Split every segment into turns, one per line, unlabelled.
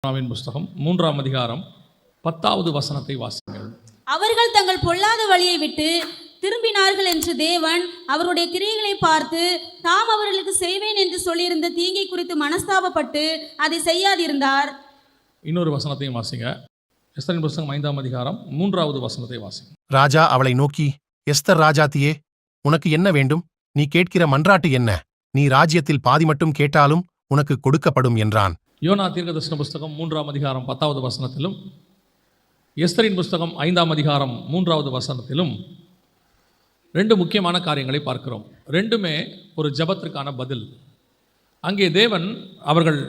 புஸ்தகம் 3ஆம் அதிகாரம் 10வது வசனத்தை வாசிங்கள்.
அவர்கள் தங்கள் பொல்லாத வழியை விட்டு திரும்பினார்கள் என்று தேவன் அவருடைய கிரியைகளை பார்த்து தாம் அவர்களுக்கு செய்வேன் என்று சொல்லியிருந்த தீங்கை குறித்து மனஸ்தாபப்பட்டு அதை செய்யாதிருந்தார்.
இன்னொரு வசனத்தையும் வாசிங்க. எஸ்தரின் புஸ்தகம் 5ஆம் அதிகாரம் 3வது வசனத்தை வாசிங்க.
ராஜா அவளை நோக்கி, எஸ்தர் ராஜாத்தியே, உனக்கு என்ன வேண்டும்? நீ கேட்கிற மன்றாட்டு என்ன? நீ ராஜ்யத்தில் பாதி மட்டும் கேட்டாலும் உனக்கு கொடுக்கப்படும் என்றான்.
யோனா தீர்க்கதரிசன புஸ்தகம் 3ஆம் அதிகாரம் 10வது வசனத்திலும் எஸ்தரின் புஸ்தகம் 5ஆம் அதிகாரம் 3வது வசனத்திலும் ரெண்டு முக்கியமான காரியங்களை பார்க்கிறோம். ரெண்டுமே ஒரு ஜெபத்திற்கான பதில். அங்கே தேவன் அவர்கள்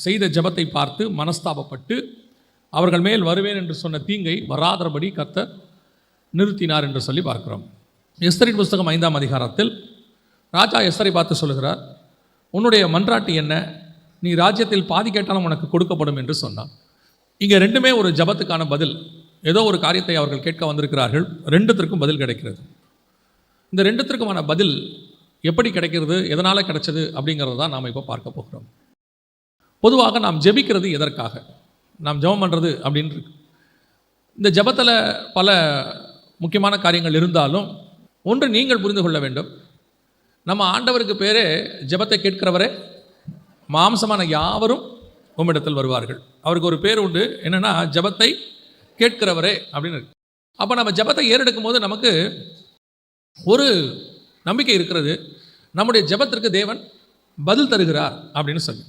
செய்த ஜெபத்தை பார்த்து மனஸ்தாபப்பட்டு அவர்கள் மேல் வருவேன் என்று சொன்ன தீங்கை வராதபடி கர்த்தர் நிறுத்தினார் என்று சொல்லி பார்க்கிறோம். எஸ்தரின் புஸ்தகம் 5ஆம் அதிகாரத்தில் ராஜா எஸ்தரை பார்த்து சொல்லுகிறார், உன்னுடைய மன்றாட்டு என்ன? நீ ராஜ்யத்தில் பாதி கேட்டாலும் உனக்கு கொடுக்கப்படும் என்று சொன்னான். இங்கே ரெண்டுமே ஒரு ஜபத்துக்கான பதில். ஏதோ ஒரு காரியத்தை அவர்கள் கேட்க வந்திருக்கிறார்கள், ரெண்டுத்திற்கும் பதில் கிடைக்கிறது. இந்த ரெண்டுத்திற்குமான பதில் எப்படி கிடைக்கிறது, எதனால் கிடைச்சது அப்படிங்கிறது தான் நாம் இப்போ பார்க்க போகிறோம். பொதுவாக நாம் ஜெபிக்கிறது எதற்காக? நாம் ஜெபம் பண்ணுறது அப்படின்னு இருக்கு. இந்த ஜபத்தில் பல முக்கியமான காரியங்கள் இருந்தாலும் ஒன்று நீங்கள் புரிந்து கொள்ள வேண்டும். நம்ம ஆண்டவருக்கு பேரே ஜெபத்தை கேட்கிறவரே, மாம்சமான யாவரும் உம்மிடத்தில் வருவார்கள். அவருக்கு ஒரு பேர் உண்டு, என்னென்னா ஜெபத்தை கேட்கிறவரே அப்படின்னு இருக்கு. அப்போ நம்ம ஜெபத்தை ஏறெடுக்கும் போது நமக்கு ஒரு நம்பிக்கை இருக்கிறது, நம்முடைய ஜெபத்திற்கு தேவன் பதில் தருகிறார் அப்படின்னு சொல்லி.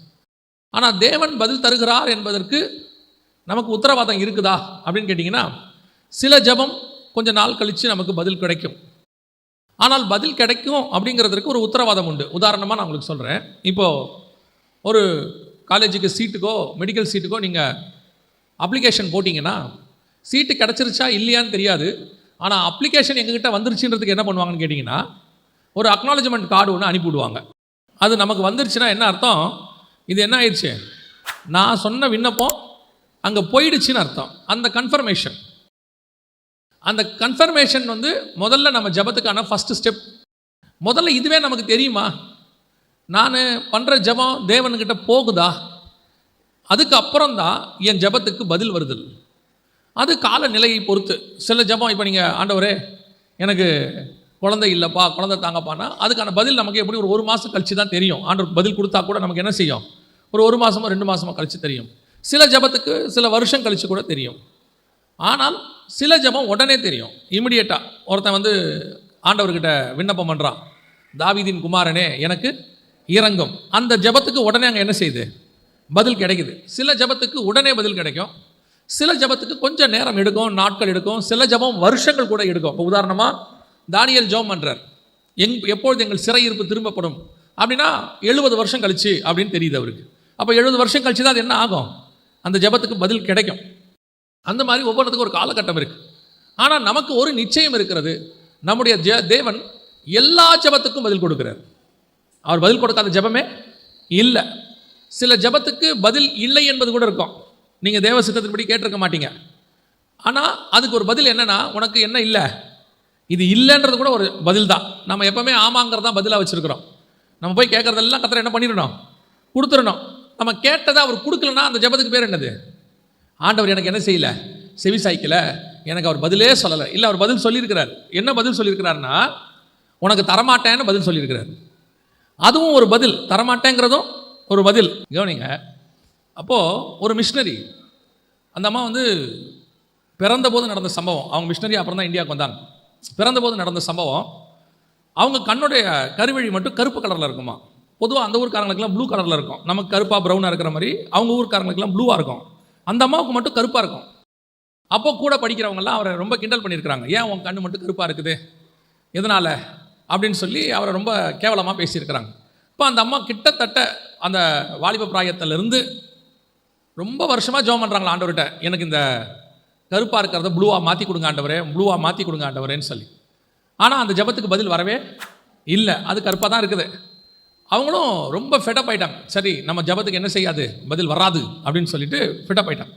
ஆனால் தேவன் பதில் தருகிறார் என்பதற்கு நமக்கு உத்தரவாதம் இருக்குதா அப்படின்னு கேட்டிங்கன்னா, சில ஜெபம் கொஞ்சம் நாள் கழித்து நமக்கு பதில் கிடைக்கும். ஆனால் பதில் கிடைக்கும் அப்படிங்கிறதுக்கு ஒரு உத்தரவாதம் உண்டு. உதாரணமாக நான் உங்களுக்கு சொல்கிறேன். இப்போது ஒரு காலேஜுக்கு சீட்டுக்கோ மெடிக்கல் சீட்டுக்கோ நீங்கள் அப்ளிகேஷன் போட்டிங்கன்னா சீட்டு கிடச்சிருச்சா இல்லையான்னு தெரியாது. ஆனால் அப்ளிகேஷன் எங்ககிட்ட வந்துருச்சுன்றதுக்கு என்ன பண்ணுவாங்கன்னு கேட்டிங்கன்னா, ஒரு அக்னாலஜ்மெண்ட் கார்டு ஒன்று அனுப்பிவிடுவாங்க. அது நமக்கு வந்துருச்சுன்னா என்ன அர்த்தம்? இது என்ன ஆயிடுச்சு, நான் சொன்ன விண்ணப்பம் அங்கே போயிடுச்சுன்னு அர்த்தம். அந்த கன்ஃபர்மேஷன் வந்து முதல்ல நம்ம ஜபத்துக்கான ஃபஸ்ட்டு ஸ்டெப். முதல்ல இதுவே நமக்கு தெரியுமா, நான் பண்ணுற ஜபம் தேவன்கிட்ட போகுதா? அதுக்கப்புறம் தான் என் ஜபத்துக்கு பதில் வருது. அது கால நிலையை பொறுத்து. சில ஜபம், இப்போ நீங்கள் ஆண்டவரே எனக்கு குழந்தை இல்லைப்பா, குழந்தை தாங்கப்பான்னா அதுக்கான பதில் நமக்கு எப்படி ஒரு மாதம் கழித்து தான் தெரியும். ஆண்டவருக்கு பதில் கொடுத்தா கூட நமக்கு என்ன செய்யும், ஒரு மாதமோ 2 மாதமோ கழித்து தெரியும். சில ஜபத்துக்கு சில வருஷம் கழித்து கூட தெரியும். ஆனால் சில ஜபம் உடனே தெரியும், இமிடியேட்டாக. ஒருத்தன் வந்து ஆண்டவர்கிட்ட விண்ணப்பம் பண்ணுறான், தாவீதின் குமாரனே எனக்கு இறங்கும். அந்த ஜபத்துக்கு உடனே அங்கே என்ன செய்யுது, பதில் கிடைக்குது. சில ஜபத்துக்கு உடனே பதில் கிடைக்கும், சில ஜபத்துக்கு கொஞ்சம் நேரம் எடுக்கும், நாட்கள் எடுக்கும், சில ஜபம் வருஷங்கள் கூட எடுக்கும். இப்போ உதாரணமாக தானியேல் ஜெபம் பண்ணுறார், எப்பொழுது எங்கள் சிறையிருப்பு திரும்பப்படும் அப்படின்னா 70 வருஷம் கழிச்சு அப்படின்னு தெரியுது அவருக்கு. அப்போ 70 வருஷம் கழிச்சு தான் அது என்ன ஆகும், அந்த ஜபத்துக்கு பதில் கிடைக்கும். அந்த மாதிரி ஒவ்வொருத்துக்கும் ஒரு காலகட்டம் இருக்குது. ஆனால் நமக்கு ஒரு நிச்சயம் இருக்கிறது, நம்முடைய தேவன் எல்லா ஜபத்துக்கும் பதில் கொடுக்குறார். அவர் பதில் கொடுக்காத ஜபமே இல்லை. சில ஜபத்துக்கு பதில் இல்லை என்பது கூட இருக்கும். நீங்கள் தேவ சித்தத்தின்படி கேட்டிருக்க மாட்டீங்க. ஆனால் அதுக்கு ஒரு பதில் என்னென்னா, உனக்கு என்ன இல்லை, இது இல்லைன்றது கூட ஒரு பதில் தான். நம்ம எப்போவுமே ஆமாங்கிறதான் பதிலாக வச்சுருக்கிறோம். நம்ம போய் கேட்குறதெல்லாம் கத்தரை என்ன பண்ணிடணும், கொடுத்துடணும். நம்ம கேட்டதை அவர் கொடுக்கலன்னா அந்த ஜபத்துக்கு பேர் என்னது, ஆண்டவர் எனக்கு என்ன செய்யலை, செவி சாய்க்கலை, எனக்கு அவர் பதிலே சொல்லலை. இல்லை, அவர் பதில் சொல்லியிருக்கிறார். என்ன பதில் சொல்லியிருக்கிறாருன்னா, உனக்கு தரமாட்டேன்னு பதில் சொல்லியிருக்கிறார். அதுவும் ஒரு பதில், தரமாட்டேங்கிறதும் ஒரு பதில். கவனிங்க. அப்போது ஒரு மிஷினரி, அந்த அம்மா வந்து பிறந்தபோது நடந்த சம்பவம். அவங்க மிஷினரி அப்புறம் தான் இந்தியாவுக்கு வந்தாங்க. பிறந்தபோது நடந்த சம்பவம், அவங்க கண்ணுடைய கருவழி மட்டும் கருப்பு கலரில் இருக்குமா. பொதுவாக அந்த ஊர்க்காரங்களுக்கெல்லாம் ப்ளூ கலரில் இருக்கும். நமக்கு கருப்பாக ப்ரௌனாக இருக்கிற மாதிரி அவங்க ஊர்க்காரங்களுக்கெல்லாம் ப்ளூவாக இருக்கும். அந்த அம்மாவுக்கு மட்டும் கருப்பாக இருக்கும். அப்போ கூட படிக்கிறவங்கெல்லாம் அவரை ரொம்ப கிண்டல் பண்ணியிருக்கிறாங்க, ஏன் உன் கண்ணு மட்டும் கருப்பாக இருக்குது, எதனால் அப்படின்னு சொல்லி அவரை ரொம்ப கேவலமாக பேசியிருக்கிறாங்க. இப்போ அந்த அம்மா கிட்டத்தட்ட அந்த வாலிப பிராயத்திலிருந்து ரொம்ப வருஷமாக ஜெபம் பண்ணுறாங்களா ஆண்டவர்கிட்ட, எனக்கு இந்த கருப்பாக இருக்கிறத ப்ளூவாக மாற்றி கொடுங்க ஆண்டவரே, ப்ளூவாக மாற்றி கொடுங்க ஆண்டவரேன்னு சொல்லி. ஆனால் அந்த ஜெபத்துக்கு பதில் வரவே இல்லை, அது கருப்பாக தான் இருக்குது. அவங்களும் ரொம்ப ஃபெட்டப் ஆகிட்டாங்க. சரி, நம்ம ஜபத்துக்கு என்ன செய்யாது, பதில் வராது அப்படின்னு சொல்லிட்டு ஃபெட்டப் ஆகிட்டாங்க.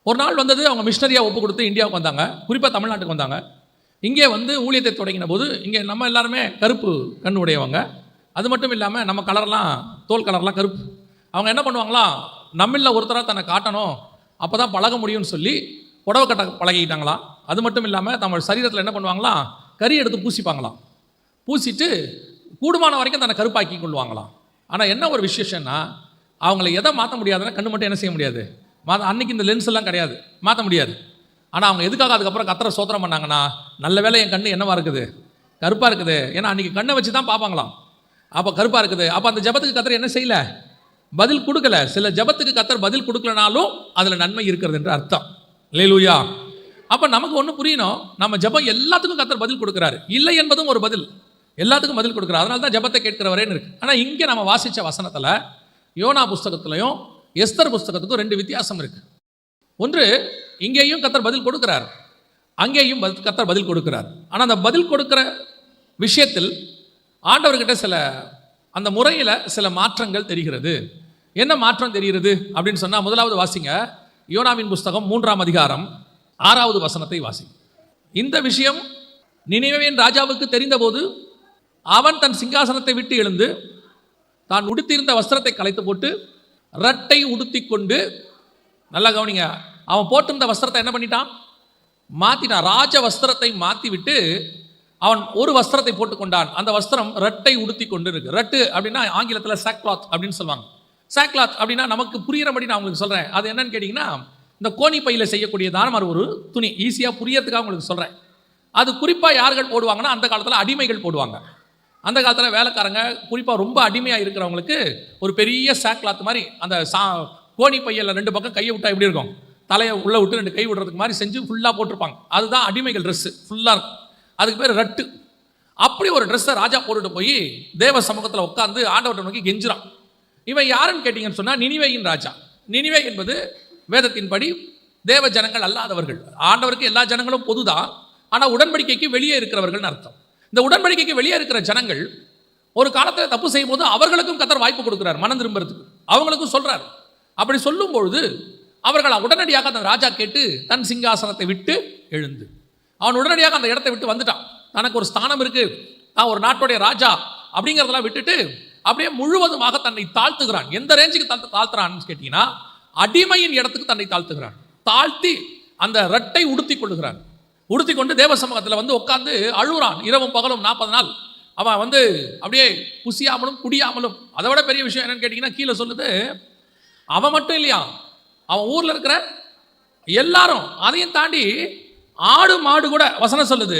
ஒரு நாள் வந்தது, அவங்க மிஷினரியாக ஒப்பு கொடுத்து இந்தியாவுக்கு வந்தாங்க, குறிப்பாக தமிழ்நாட்டுக்கு வந்தாங்க. இங்கே வந்து ஊழியத்தை தொடங்கின போது இங்கே நம்ம எல்லாருமே கருப்பு கண்ணு உடையவங்க. அது மட்டும் இல்லாமல் நம்ம கலர்லாம், தோல் கலர்லாம் கருப்பு. அவங்க என்ன பண்ணுவாங்களா, நம்மள ஒருத்தராக தன்னை காட்டணும், அப்போ தான் பழக முடியும்னு சொல்லி புடவை கட்ட பழகிட்டாங்களாம். அது மட்டும் இல்லாமல் நம்ம சரீரத்தில் என்ன பண்ணுவாங்களாம், கறி எடுத்து பூசிப்பாங்களாம். பூசிட்டு கூடுமான வரைக்கும் தன்னை கருப்பாக்கி கொள்வாங்களாம். ஆனால் என்ன ஒரு விசேஷம்னா, அவங்கள எதை மாற்ற முடியாதுன்னா கண்ணு மட்டும் என்ன செய்ய முடியாது, அன்னைக்கு இந்த லென்ஸ் எல்லாம் கிடையாது, மாற்ற முடியாது. ஆனால் அவங்க எதுக்காக அதுக்கப்புறம் கத்தரை சோத்திரம் பண்ணாங்கன்னா, நல்ல வேளை என் கண்ணு என்னவா இருக்குது, கருப்பாக இருக்குது. ஏன்னா அன்றைக்கி கண்ணை வச்சு தான் பார்ப்பாங்களாம். அப்போ கருப்பாக இருக்குது. அப்போ அந்த ஜபத்துக்கு கத்தர் என்ன செய்யல, பதில் கொடுக்கல. சில ஜபத்துக்கு கத்தர் பதில் கொடுக்கலனாலும் அதில் நன்மை இருக்கிறது என்று அர்த்தம். அல்லேலூயா. அப்போ நமக்கு ஒன்று புரியணும், நம்ம ஜபம் எல்லாத்துக்கும் கத்தர் பதில் கொடுக்குறாரு, இல்லை என்பதும் ஒரு பதில், எல்லாத்துக்கும் பதில் கொடுக்குறாரு. அதனால தான் ஜபத்தை கேட்கிறவரேன்னு இருக்கு. ஆனால் இங்கே நம்ம வாசித்த வசனத்தில் யோனா புஸ்தகத்திலையும் எஸ்தர் புஸ்தகத்துக்கும் 2 வித்தியாசம் இருக்கு. ஒன்று, இங்கேயும் கத்தர் பதில் கொடுக்கிறார், அங்கேயும் கத்தர் பதில் கொடுக்கிறார். ஆனால் அந்த பதில் கொடுக்கிற விஷயத்தில் ஆண்டவர்கிட்ட சில அந்த முறையில் சில மாற்றங்கள் தெரிகிறது. என்ன மாற்றம் தெரிகிறது அப்படின்னு சொன்னால், முதலாவது வாசிங்க, யோனாவின் புஸ்தகம் 3ஆம் அதிகாரம் 6வது வசனத்தை வாசிங்க. இந்த விஷயம் நினிவேவின் ராஜாவுக்கு தெரிந்தபோது அவன் தன் சிங்காசனத்தை விட்டு எழுந்து தான் உடுத்தியிருந்த வஸ்திரத்தை கலைத்து போட்டு இரட்டை உடுத்தி கொண்டு, நல்லா கவனிங்க, அவன் போட்டிருந்த வஸ்திரத்தை என்ன பண்ணிட்டான், மாற்றிட்டான். ராஜ வஸ்திரத்தை மாற்றி விட்டு அவன் ஒரு வஸ்திரத்தை போட்டுக்கொண்டான். அந்த வஸ்திரம் இரட்டை உடுத்தி கொண்டு இருக்கு. ரட்டு அப்படின்னா ஆங்கிலத்தில் சாக்லாத் அப்படின்னு சொல்லுவாங்க. சாக்லாத் அப்படின்னா நமக்கு புரிகிறபடி நான் உங்களுக்கு சொல்கிறேன். அது என்னன்னு கேட்டிங்கன்னா, இந்த கோணி பையில் செய்யக்கூடியதான மாதிரி ஒரு துணி, ஈஸியாக புரியறதுக்காக உங்களுக்கு சொல்கிறேன். அது குறிப்பாக யார்கள் போடுவாங்கன்னா, அந்த காலத்தில் அடிமைகள் போடுவாங்க. அந்த காலத்தில் வேலைக்காரங்க குறிப்பாக ரொம்ப அடிமையாக இருக்கிறவங்களுக்கு ஒரு பெரிய சாக்லாத் மாதிரி அந்த கோணி பையில் 2 பக்கம் கையை விட்டால் எப்படி இருக்கும், தலையை உள்ளே விட்டு 2 கை விடுறதுக்கு மாதிரி செஞ்சு ஃபுல்லாக போட்டிருப்பாங்க. அதுதான் அடிமைகள் ட்ரெஸ்ஸு, ஃபுல்லாக இருக்கும். அதுக்கு பேர் ரட்டு. அப்படி ஒரு ட்ரெஸ்ஸை ராஜா போட்டுட்டு போய் தேவ சமூகத்தில் உட்காந்து ஆண்டவர்கிட்ட நோக்கி கெஞ்சுறான். இவன் யாருன்னு கேட்டிங்கன்னு சொன்னால், நினிவேயின் ராஜா. நினிவே என்பது வேதத்தின்படி தேவ ஜனங்கள் அல்லாதவர்கள். ஆண்டவருக்கு எல்லா ஜனங்களும் பொதுதான், ஆனால் உடன்படிக்கைக்கு வெளியே இருக்கிறவர்கள்னு அர்த்தம். இந்த உடன்படிக்கைக்கு வெளியே இருக்கிற ஜனங்கள் ஒரு காலத்தில் தப்பு செய்யும் போது அவர்களுக்கும் கத்தர் வாய்ப்பு கொடுக்குறார் மனம் திரும்புறதுக்கு, அவங்களுக்கும் சொல்றார். அப்படி சொல்லும் பொழுது அவர்கள் உடனடியாக அந்த ராஜா கேட்டு தன் சிங்காசனத்தை விட்டு எழுந்து, அவன் உடனடியாக அந்த இடத்தை விட்டு வந்துட்டான். தனக்கு ஒரு ஸ்தானம் இருக்கு, நான் ஒரு நாட்டுடைய ராஜா அப்படிங்கிறதெல்லாம் விட்டுட்டு அப்படியே முழுவதுமாக தன்னை தாழ்த்துகிறான். எந்த ரேஞ்சுக்கு தாழ்த்துறான்னு கேட்டீங்கன்னா, அடிமையின் இடத்துக்கு தன்னை தாழ்த்துகிறான். தாழ்த்தி அந்த இரட்டை உடுத்தி கொள்ளுகிறான். உடுத்தி கொண்டு தேவ சமூகத்தில் வந்து உட்காந்து அழுகுறான். இரவும் பகலும் 40 நாள் அவன் வந்து அப்படியே புசியாமலும் குடியாமலும். அதை விட பெரிய விஷயம் என்னன்னு கேட்டிங்கன்னா, கீழே சொல்லுது, அவன் மட்டும் இல்லையா, அவன் ஊரில் இருக்கிற எல்லாரும், அதையும் தாண்டி ஆடு மாடு கூட. வசனம் சொல்லுது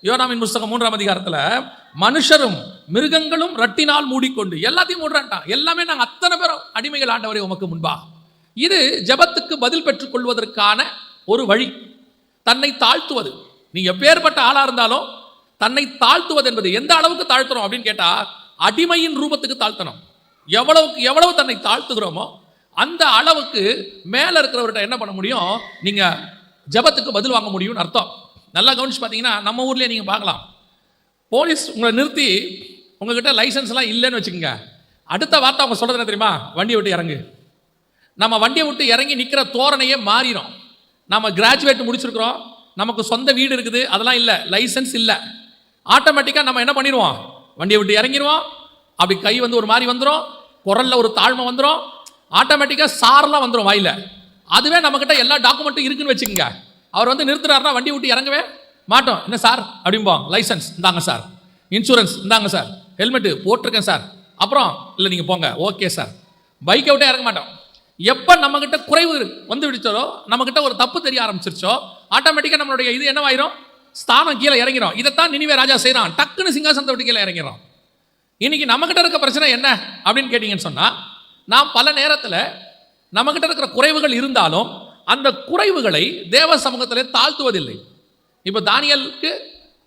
யோனாவின் புஸ்தகம் 3ஆம் அதிகாரத்தில், மனுஷரும் மிருகங்களும் ரட்டினால் மூடிக்கொண்டு எல்லாத்தையும் மூடுறான்ட்டான். எல்லாமே நாங்கள் அத்தனை பேரும் அடிமைகள் ஆண்டவரே உமக்கு முன்பா. இது ஜெபத்துக்கு பதில் பெற்றுக் கொள்வதற்கான ஒரு வழி, தன்னை தாழ்த்துவது. நீ எப்பேற்பட்ட ஆளா இருந்தாலும் தன்னை தாழ்த்துவது என்பது எந்த அளவுக்கு தாழ்த்துறோம் அப்படின்னு கேட்டா, அடிமையின் ரூபத்துக்கு தாழ்த்தணும். எவ்வளவு தன்னை தாழ்த்துகிறோமோ அந்த அளவுக்கு மேல இருக்கிறவர்கிட்ட என்ன பண்ண முடியும், நீங்க ஜெபத்துக்கு பதில் வாங்க முடியும்னு அர்த்தம். நல்லா கவனிச்சு பார்த்தீங்கன்னா, நம்ம ஊர்லேயே நீங்கள் பார்க்கலாம், போலீஸ் உங்களை நிறுத்தி உங்ககிட்ட லைசன்ஸ்லாம் இல்லைன்னு வச்சுக்கோங்க, அடுத்த வார்த்தை அவங்க சொல்கிறது என்ன தெரியுமா, வண்டியை விட்டு இறங்கு. நம்ம வண்டியை விட்டு இறங்கி நிற்கிற தோரணையே மாறிடும். நம்ம கிராஜுவேட் முடிச்சிருக்கிறோம், நமக்கு சொந்த வீடு இருக்குது, அதெல்லாம் இல்லை, லைசன்ஸ் இல்லை, ஆட்டோமேட்டிக்காக நம்ம என்ன பண்ணிடுவோம், வண்டியை விட்டு இறங்கிடுவோம். அப்படி கை வந்து ஒரு மாதிரி வந்துடும், குரலில் ஒரு தாழ்மை வந்துடும், ஆட்டோமேட்டிக்காக சாரெலாம் வந்துடும் வாயில். அதுவே நம்மக்கிட்ட எல்லா டாக்குமெண்ட்டும் இருக்குன்னு வச்சுக்கோங்க, அவர் வந்து நிறுத்துறாருனா வண்டி விட்டு இறங்கவே மாட்டோம். என்ன சார் அப்படிம்போம், லைசன்ஸ் இந்தாங்க சார், இன்சூரன்ஸ் இந்தாங்க சார், ஹெல்மெட்டு போட்டிருக்கேன் சார், அப்புறம் இல்லை நீங்கள் போங்க, ஓகே சார். பைக்கை விட்டே இறங்க மாட்டோம். எப்போ நம்மக்கிட்ட குறைவு வந்து விடுச்சோ, நம்மக்கிட்ட ஒரு தப்பு தெரிய ஆரம்பிச்சிருச்சோ, ஆட்டோமேட்டிக்காக நம்மளுடைய இது என்னவாயிரும், ஸ்தானம் கீழே இறங்கிறோம். இதைத்தான் நினிவே ராஜா செய்கிறான், டக்குன்னு சிங்காசனத்தை விட்டு கீழே இறங்கிறோம். இன்னைக்கு நம்மக்கிட்ட இருக்க பிரச்சனை என்ன அப்படின்னு கேட்டிங்கன்னு சொன்னால், நாம் பல நேரத்தில் நம்மக்கிட்ட இருக்கிற குறைவுகள் இருந்தாலும் அந்த குறைவுகளை தேவ சமூகத்திலே தாழ்த்துவதில்லை. இப்போ தானியலுக்கு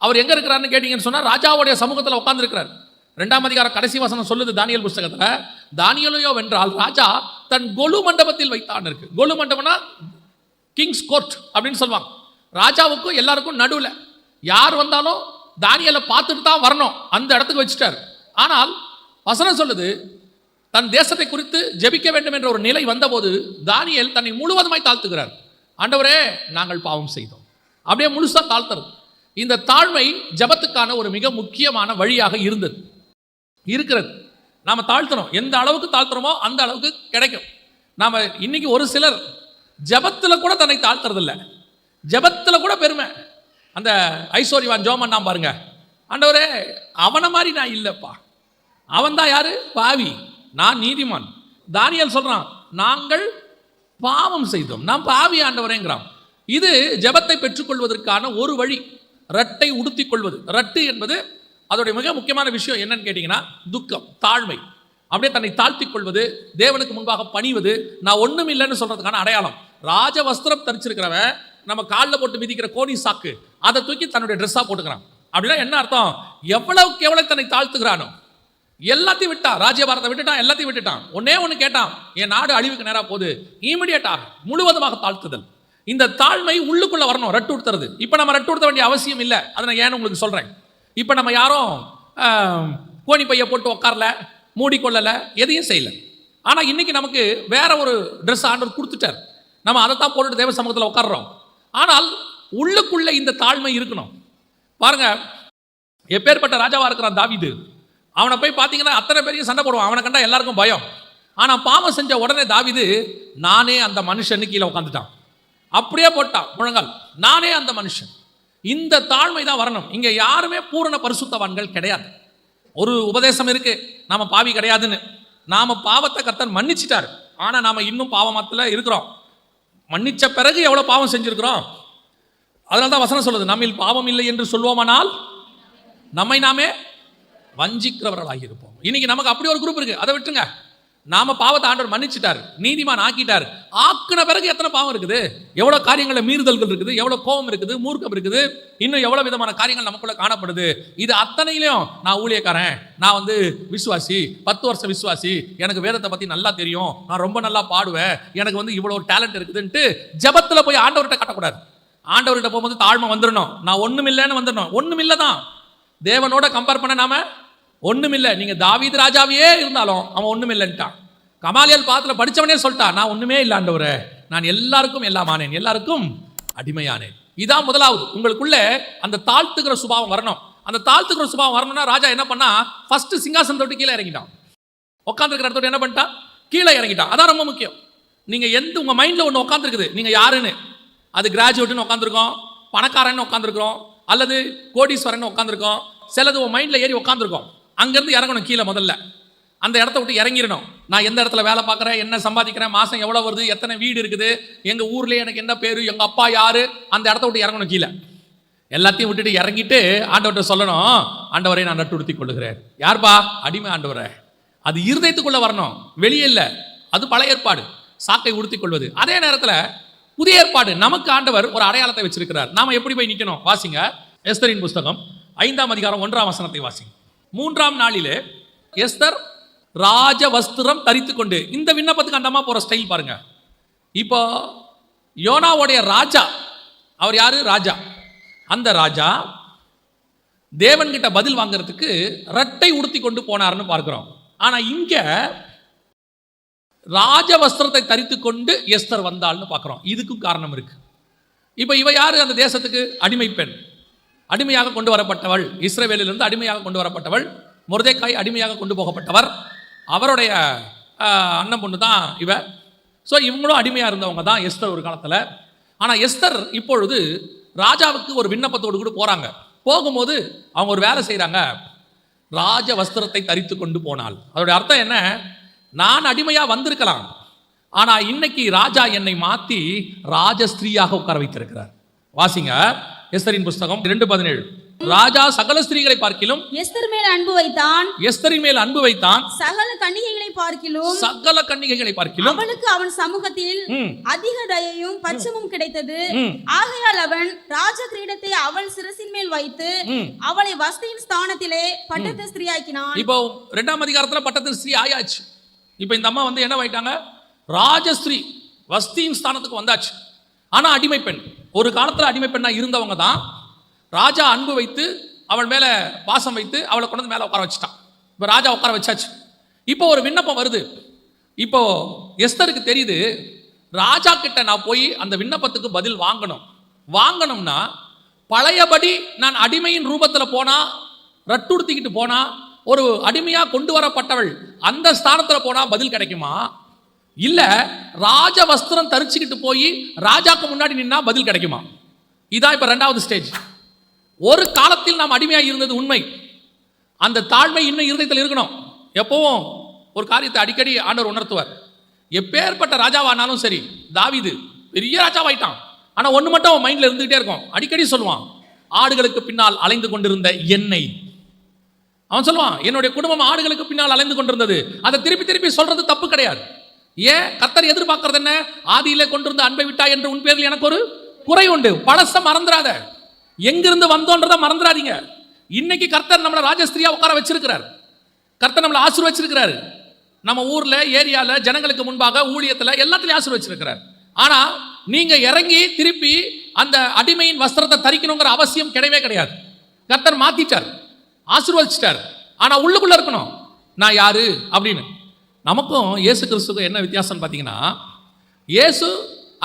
அவர் எங்கே இருக்கிறாருன்னு கேட்டிங்கன்னு சொன்னால், ராஜாவுடைய சமூகத்தில் உட்கார்ந்துருக்கிறார். 2ஆம் அதிகாரம் கடைசி வசனம் சொல்லுது தானியல் புஸ்தகத்தில், தானியலையோ வென்றால் ராஜா தன் கொலு மண்டபத்தில் வைத்தான் இருக்கு. கொலு மண்டபம்னா கிங்ஸ் கோர்ட் அப்படின்னு சொல்லுவாங்க. ராஜாவுக்கும் எல்லாருக்கும் நடுவில் யார் வந்தாலும் தானியலை பார்த்துட்டு தான் வரணும், அந்த இடத்துக்கு வச்சுட்டார். ஆனால் வசனம் சொல்லுது, தன் தேசத்தை குறித்து ஜெபிக்க வேண்டும் என்ற ஒரு நிலை வந்தபோது தானியேல் தன்னை முழுவதுமாய் தாழ்த்துகிறார். ஆண்டவரே நாங்கள் பாவம் செய்தோம், அப்படியே முழுசா தாழ்த்துறது. இந்த தாழ்மை ஜெபத்துக்கான ஒரு மிக முக்கியமான வழியாக இருக்கிறது. நாம தாழ்த்தணும், எந்த அளவுக்கு தாழ்த்துறோமோ அந்த அளவுக்கு கிடைக்கும். நாம் இன்னைக்கு ஒரு சிலர் ஜபத்தில் கூட தன்னை தாழ்த்துறதில்ல, ஜபத்தில் கூட பெருமை. அந்த ஐஸ்வர்யவான் ஜோமன் நான் பாருங்க, ஆண்டவரே அவனை மாதிரி நான் இல்லைப்பா, அவன் தான் யாரு? பாவி, நான் நீதிமான். தானியேல் சொல்றான், நாங்கள் பாவம் செய்தோம், நான் பாவி ஆண்டவரேங்கிறான். இது ஜபத்தை பெற்றுக்கொள்வதற்கான ஒரு வழி, ரட்டை உடுத்தி கொள்வது. ரட்டு என்பது அதோடைய மிக முக்கியமான விஷயம் என்னன்னு கேட்டிங்கன்னா துக்கம், தாழ்மை. அப்படியே தன்னை தாழ்த்தி கொள்வது, தேவனுக்கு முன்பாக பணிவது, நான் ஒன்றும் இல்லைன்னு சொல்றதுக்கான அடையாளம். ராஜ வஸ்திரம் தரிச்சிருக்கிறவன் நம்ம காலில் போட்டு மிதிக்கிற கோணி சாக்கு அதை தூக்கி தன்னுடைய ட்ரெஸ்ஸாக போட்டுக்கிறான். அப்படின்னா என்ன அர்த்தம்? எவ்வளவுக்கு எவ்வளவு தன்னை தாழ்த்துக்கிறானோ எல்லாத்தையும் விட்டான், ராஜ்யபாரத்தை விட்டுட்டான், எல்லாத்தையும் விட்டுட்டான். ஒன்னே ஒன்று கேட்டான், என் நாடு அழிவுக்கு நேராக போகுது, இமீடியட்டாக முழுவதுமாக தாழ்த்துதல். இந்த தாழ்மை உள்ளுக்குள்ள வரணும், ரட்டு உடுத்துறது. இப்போ நம்ம ரட்டு உடுத்த வேண்டிய அவசியம் இல்லை, அதை நான் ஏன்னு உங்களுக்கு சொல்கிறேன். இப்போ நம்ம யாரும் கோணி பையை போட்டு உட்காரல, மூடிக்கொள்ளலை, எதையும் செய்யலை. ஆனால் இன்னைக்கு நமக்கு வேற ஒரு ட்ரெஸ் ஆண்டவர் கொடுத்துட்டார், நம்ம அதை தான் போட்டுட்டு தேவ சமூகத்தில் உட்கார்றோம். ஆனால் உள்ளுக்குள்ள இந்த தாழ்மை இருக்கணும். பாருங்க, எப்பேற்பட்ட ராஜாவா இருக்கிறான் தாவீது. அவனை போய் பார்த்தீங்கன்னா அத்தனை பேரையும் சண்டை போடுவான், அவனை கண்டா எல்லாருக்கும் பயம். ஆனால் பாவம் செஞ்ச உடனே தாவீது நானே அந்த மனுஷன்னு கீழே உட்காந்துட்டான், அப்படியே போட்டான் முழங்கால், நானே அந்த மனுஷன். இந்த தாழ்மை தான் வரணும். இங்கே யாருமே பூரண பரிசுத்தவான்கள் கிடையாது. ஒரு உபதேசம் இருக்கு, நாம பாவி கிடையாதுன்னு. நாம பாவத்தை கர்த்தர் மன்னிச்சிட்டார், ஆனால் நாம இன்னும் பாவமத்தில் இருக்கிறோம். மன்னிச்ச பிறகு எவ்வளோ பாவம் செஞ்சிருக்கிறோம். அதனால தான் வசனம் சொல்லுது, நம்மில் பாவம் இல்லை என்று சொல்வோமானால் நம்மை நாமே வஞ்சிக்கிறவர்களாகி இருப்போம். இன்னைக்கு நமக்கு அப்படி ஒரு குரூப் இருக்கு, அதை விட்டுருங்க. நாம பாவத்தை ஆண்டவர் மன்னிச்சிட்டார், நீதிமான் ஆக்கிட்டார். ஆக்கின பிறகு எத்தனை பாவம் இருக்குது, எவ்வளோ காரியங்களில் மீறுதல்கள் இருக்குது, எவ்வளோ கோபம் இருக்குது, மூர்க்கம் இருக்குது, இன்னும் எவ்வளோ விதமான காரியங்கள் நமக்குள்ள காணப்படுது. இது அத்தனையிலையும் நான் ஊழியக்காரன், நான் விசுவாசி, 10 வருஷம் விசுவாசி, எனக்கு வேதத்தை பற்றி நல்லா தெரியும், நான் ரொம்ப நல்லா பாடுவேன், எனக்கு இவ்வளோ ஒரு டேலண்ட் இருக்குதுன்ட்டு ஜபத்தில் போய் ஆண்டவர்கிட்ட காட்டக்கூடாது. ஆண்டவர்கிட்ட போகும்போது தாழ்மை வந்துடணும், நான் ஒன்றும் இல்லைன்னு வந்துடணும். ஒன்றும் இல்லை தான், தேவனோட கம்பேர் பண்ண நாம ஒன்றும் இல்லை. நீங்கள் தாவீது ராஜாவே இருந்தாலும் அவன் ஒன்றும் இல்லைன்ட்டான். கமாலியல் பாத்தில் படித்தவனே சொல்லிட்டான், நான் ஒன்றுமே இல்லை ஆண்டவரே, நான் எல்லாருக்கும் எல்லாமானேன், எல்லாருக்கும் அடிமையானேன். இதான் முதலாவது, உங்களுக்குள்ள அந்த தாழ்த்துக்கிற சுபாவம் வரணும். அந்த தாழ்த்துக்கிற சுபாவம் வரணும்னா ராஜா என்ன பண்ணா, ஃபர்ஸ்ட் சிங்காசனத்தை விட்டு கீழே இறங்கிட்டான். உட்காந்துருக்கிற இடத்தோட என்ன பண்ணிட்டான், கீழே இறங்கிட்டான். அதான் ரொம்ப முக்கியம். நீங்கள் உங்கள் மைண்டில் ஒன்று உட்காந்துருக்குது, நீங்கள் யாருன்னு, அது கிராஜுவேட்னு உட்காந்துருக்கோம், பணக்காரன்னு உட்காந்துருக்கிறோம், அல்லது கோடீஸ்வரன் உட்காந்துருக்கோம், சிலது உன் மைண்டில் ஏறி உட்காந்துருக்கோம். அங்கேருந்து இறங்கணும் கீழே, முதல்ல அந்த இடத்த விட்டு இறங்கிடணும். நான் எந்த இடத்துல வேலை பார்க்குறேன், என்ன சம்பாதிக்கிறேன், மாதம் எவ்வளோ வருது, எத்தனை வீடு இருக்குது, எங்கள் ஊர்லேயே எனக்கு என்ன பேர், எங்கள் அப்பா யார், அந்த இடத்த விட்டு இறங்கணும் கீழே. எல்லாத்தையும் விட்டுட்டு இறங்கிட்டு ஆண்டவர்கிட்ட சொல்லணும், ஆண்டவரை நான் நட்டு உடுத்தி கொள்ளுகிறேன். யார்பா? அடிமை ஆண்டவரை. அது இருதயத்துக்குள்ளே வரணும், வெளியே இல்லை. அது பழைய ஏற்பாடு, சாக்கை உடுத்தி கொள்வது. அதே நேரத்தில் புதிய ஏற்பாடு, நமக்கு ஆண்டவர் ஒரு அடையாளத்தை வச்சிருக்கிறார். நாம எப்படி போய் நிற்கணும்? வாசிங்க, எஸ்தரின் புஸ்தகம் 5ஆம் அதிகாரம் 1ஆம் வசனத்தை வாசிங்க. 3ஆம் நாளிலே எஸ்தர் ராஜ வஸ்திரம் தரித்து கொண்டு, இந்த விண்ணப்பத்துக்கு அந்த அம்மா போற ஸ்டைல் பாருங்க. இப்போ யோனாவுடைய ராஜா, அவர் யாரு? ராஜா. அந்த ராஜா தேவன்கிட்ட பதில் வாங்கிறதுக்கு ரட்டை உடுத்தி கொண்டு போனார்னு பார்க்கிறோம். ஆனா இங்க ராஜ வஸ்திரத்தை தரித்து கொண்டு எஸ்தர் வந்தாள்னு பார்க்கிறோம். இதுக்கும் காரணம் இருக்கு. இப்போ இவ யாரு? அந்த தேசத்துக்கு அடிமை பெண், அடிமையாக கொண்டு வரப்பட்டவள், இஸ்ரவேலிலிருந்து அடிமையாக கொண்டு வரப்பட்டவள். மொர்தெக்காய் அடிமையாக கொண்டு போகப்பட்டவர், அவருடைய அண்ணன் பொண்ணு தான் இவ. ஸோ இவங்களும் அடிமையாக இருந்தவங்க தான் எஸ்தர் ஒரு காலத்தில். ஆனால் எஸ்தர் இப்பொழுது ராஜாவுக்கு ஒரு விண்ணப்பத்தோடு கூட போகிறாங்க. போகும்போது அவங்க ஒரு வேலை செய்கிறாங்க, ராஜ வஸ்திரத்தை தரித்து கொண்டு போனாள். அதோடைய அர்த்தம் என்ன? நான் அடிமையாக வந்திருக்கலாம், ஆனால் இன்னைக்கு ராஜா என்னை மாற்றி ராஜஸ்திரீயாக உட்கார வைத்திருக்கிறார். வாசிங்க எஸ்தரின் புஸ்தகம் 2:17. ராஜா சகல ஸ்திரீகளை பார்க்கிலும்
எஸ்தர் மேல் அன்பு வைத்தான்,
எஸ்தரின் மேல் அன்பு வைத்தான்,
சகல கன்னிகைகளை பார்க்கிலும்
சகல கன்னிகைகளை பார்க்கிலும்
அவனுக்கு அவன் சமூகத்தில் அதிக தயையும் பட்சமும் கிடைத்தது. ஆகையால் அவன் ராஜ கிரீடத்தை அவள் சிரசின் மேல் வைத்து அவளை வஸ்தியின் ஸ்தானத்திலே பட்டத்து ஸ்திரீயாக்கினான்.
இப்போ 2ஆம் அதிகாரத்துல பட்டத்து ஸ்திரீ ஆயாச்சு. இப்போ இந்த அம்மா என்ன ஆயிட்டாங்க? ராஜஸ்திரீ, வஸ்தியின் ஸ்தானத்துக்கு வந்தாச்சு. ஆனா அடிமை பெண். ஒரு காலத்துல அடிமை பெண்ணா இருந்தவங்க தான் ராஜா அன்பு வைத்து அவள் மேல பாசம் வைத்து அவளை கொண்டு மேல உட்கார வச்சுட்டான். இப்போ ராஜா உட்கார வச்சாச்சு. இப்போ ஒரு விண்ணப்பம் வருது. இப்போ எஸ்தருக்கு தெரியுது, ராஜா கிட்ட நான் போய் அந்த விண்ணப்பத்துக்கு பதில் வாங்கணும்னா பழையபடி நான் அடிமையின் ரூபத்தில் போனா, ரட்டுடுத்திக்கிட்டு போனா, ஒரு அடிமையா கொண்டு வரப்பட்டவள் அந்த ஸ்தானத்தில் போனா பதில் கிடைக்குமா? இல்ல ராஜ வஸ்திரம் தரிச்சுக்கிட்டு போய் ராஜாக்கு முன்னாடி நின்னா பதில் கிடைக்குமா? இதான் இப்ப 2வது ஸ்டேஜ். ஒரு காலத்தில் நாம் அடிமையாக இருந்தது உண்மை. அந்த தாழ்மை இன்னும் இருதயத்தில் இருக்கணும். எப்பவும் ஒரு காரியத்தை அடிக்கடி ஆண்டவர் உணர்த்துவார். எப்பேற்பட்ட ராஜாவானாலும் சரி, தாவீது பெரிய ராஜாவாயிட்டான், ஆனா ஒண்ணு மட்டும் அவன் மைண்ட்ல இருந்துகிட்டே இருக்கும். அடிக்கடி சொல்லுவான், ஆடுகளுக்கு பின்னால் அலைந்து கொண்டிருந்த என்னை. அவன் சொல்லுவான், என்னுடைய குடும்பம் ஆடுகளுக்கு பின்னால் அலைந்து கொண்டிருந்தது. அதை திருப்பி திருப்பி சொல்றது தப்பு கிடையாது. ஏன்? கர்த்தர் எதிர்பார்க்கறது என்ன? ஆதியிலே கொண்டிருந்த அன்பை விட்டா என்று உன் பேரில் எனக்கு ஒரு குறை உண்டு. பழச மறந்துடாத, எங்கிருந்து வந்தோன்றத மறந்துடாதீங்க. இன்னைக்கு கர்த்தர் நம்மளை ராஜஸ்திரியா உட்கார வச்சிருக்கிறார். கர்த்தர் நம்மளை ஆசீர்வச்சிருக்கிறார். நம்ம ஊர்ல, ஏரியால, ஜனங்களுக்கு முன்பாக, ஊழியத்துல எல்லாத்துலயும் ஆசீர்வச்சிருக்கிறார். ஆனா நீங்க இறங்கி திருப்பி அந்த அடிமையின் வஸ்திரத்தை தரிக்கணுங்கிற அவசியம் கிடையவே கிடையாது. கர்த்தர் மாத்திட்டார், ஆசீர்வதிச்சிட்டார். ஆனா உள்ளுக்குள்ள இருக்கணும், நான் யாரு அப்படின்னு. நமக்கும் இயேசு கிறிஸ்துக்கும் என்ன வித்தியாசம் பார்த்தீங்கன்னா, இயேசு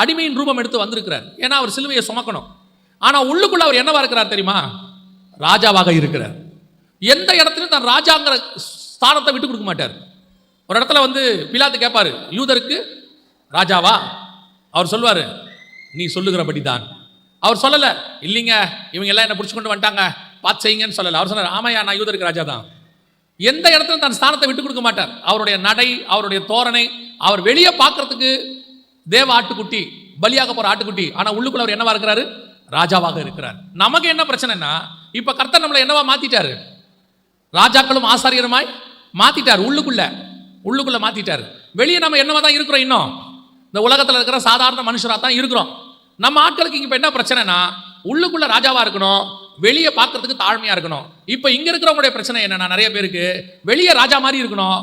அடிமையின் ரூபம் எடுத்து வந்திருக்கிறார். ஏன்னா அவர் சிலுவையை சுமக்கணும். ஆனா உள்ளுக்குள்ள அவர் என்னவா இருக்கிறார் தெரியுமா? ராஜாவாக இருக்கிறார். எந்த இடத்துலையும் தான் ராஜாங்கிற ஸ்தானத்தை விட்டு கொடுக்க மாட்டார். ஒரு இடத்துல வந்து பிலாத்து கேட்பாரு, யூதருக்கு ராஜாவா? அவர் சொல்லுவாரு, நீ சொல்லுகிறபடி தான். அவர் சொல்லல, இல்லைங்க இவங்க எல்லாம் என்ன பிடிச்சு கொண்டு வந்துட்டாங்க, பார்த்து செய்யுங்கன்னு சொல்லல. அவர் சொன்னார், ஆமாயா நான் யூதருக்கு ராஜா தான். எந்த இடத்துல தன் ஸ்தானத்தை விட்டு கொடுக்க மாட்டார். அவருடைய நடை, அவருடைய தோரணை, அவர் வெளியே பார்க்கறதுக்கு தேவ ஆட்டுக்குட்டி, பலியாக போற ஆட்டுக்குட்டி, ஆனா உள்ளுக்குள்ள அவர் என்னவா இருக்கிறாரு? ராஜாவாக இருக்கிறார். நமக்கு என்ன பிரச்சனைனா, இப்ப கர்த்தர் நம்மளை என்னவா மாத்திட்டாரு? ராஜாக்களும் ஆசாரியருமாய் மாத்திட்டார். உள்ளுக்குள்ள மாத்திட்டாரு. வெளியே நம்ம என்னவா தான் இருக்கிறோம். இன்னும் இந்த உலகத்தில் இருக்கிற சாதாரண மனுஷராக தான் இருக்கிறோம். நம்ம ஆட்களுக்கு இப்ப என்ன பிரச்சனைனா, உள்ளுக்குள்ள ராஜாவா இருக்கணும், வெளியே பார்க்கறதுக்கு தாழ்மையா இருக்கணும். இப்ப இங்க இருக்கிறவங்களுடைய பிரச்சனை என்னன்னா, நிறைய பேருக்கு வெளியே ராஜா மாதிரி இருக்கணும்,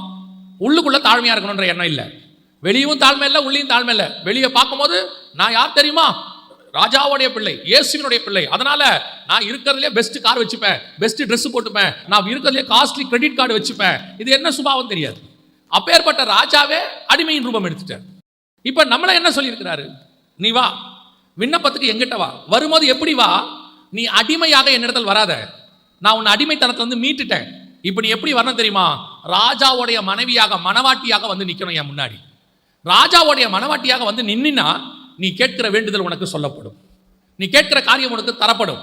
உள்ளுக்குள்ள தாழ்மையா இருக்கணும்ன்ற எண்ணம் இல்லை. வெளியும் தாழ்மை இல்லை, உள்ளியும் தாழ்மை இல்லை. வெளியே பார்க்கும்போது நான் யார் தெரியுமா? ராஜாவுடைய பிள்ளை, இயேசுவினுடைய பிள்ளை. அதனால நான் இருக்கிறதுலே பெஸ்ட் கார் வச்சுப்பேன், பெஸ்ட் ட்ரெஸ் போட்டுப்பேன், நான் இருக்கிறதுலே காஸ்ட்லி கிரெடிட் கார்டு வச்சுப்பேன். இது என்ன சுபாவம் தெரியாது. அப்பேற்பட்ட ராஜாவே அடிமையின் ரூபம் எடுத்துட்டார். இப்ப நம்மள என்ன சொல்லியிருக்கிறாரு? நீ வா, விண்ணப்பத்துக்கு எங்கிட்ட வா. வரும்போது எப்படி வா? நீ அடிமையாக என்னிடத்தில் வராத, நான் உன்னை அடிமைத்தனத்துல வந்து மீட்டுட்டேன். இப்ப நீ எப்படி வரணும் தெரியுமா? ராஜாவுடைய மனைவியாக, மனவாட்டியாக வந்து நிக்கணும் என் முன்னாடி. ராஜாவுடைய மனவாட்டியாக வந்து நின்னா நீ கேட்கிற வேண்டுதல் உனக்கு சொல்லப்படும், நீ கேட்கிற காரியம் உனக்கு தரப்படும்.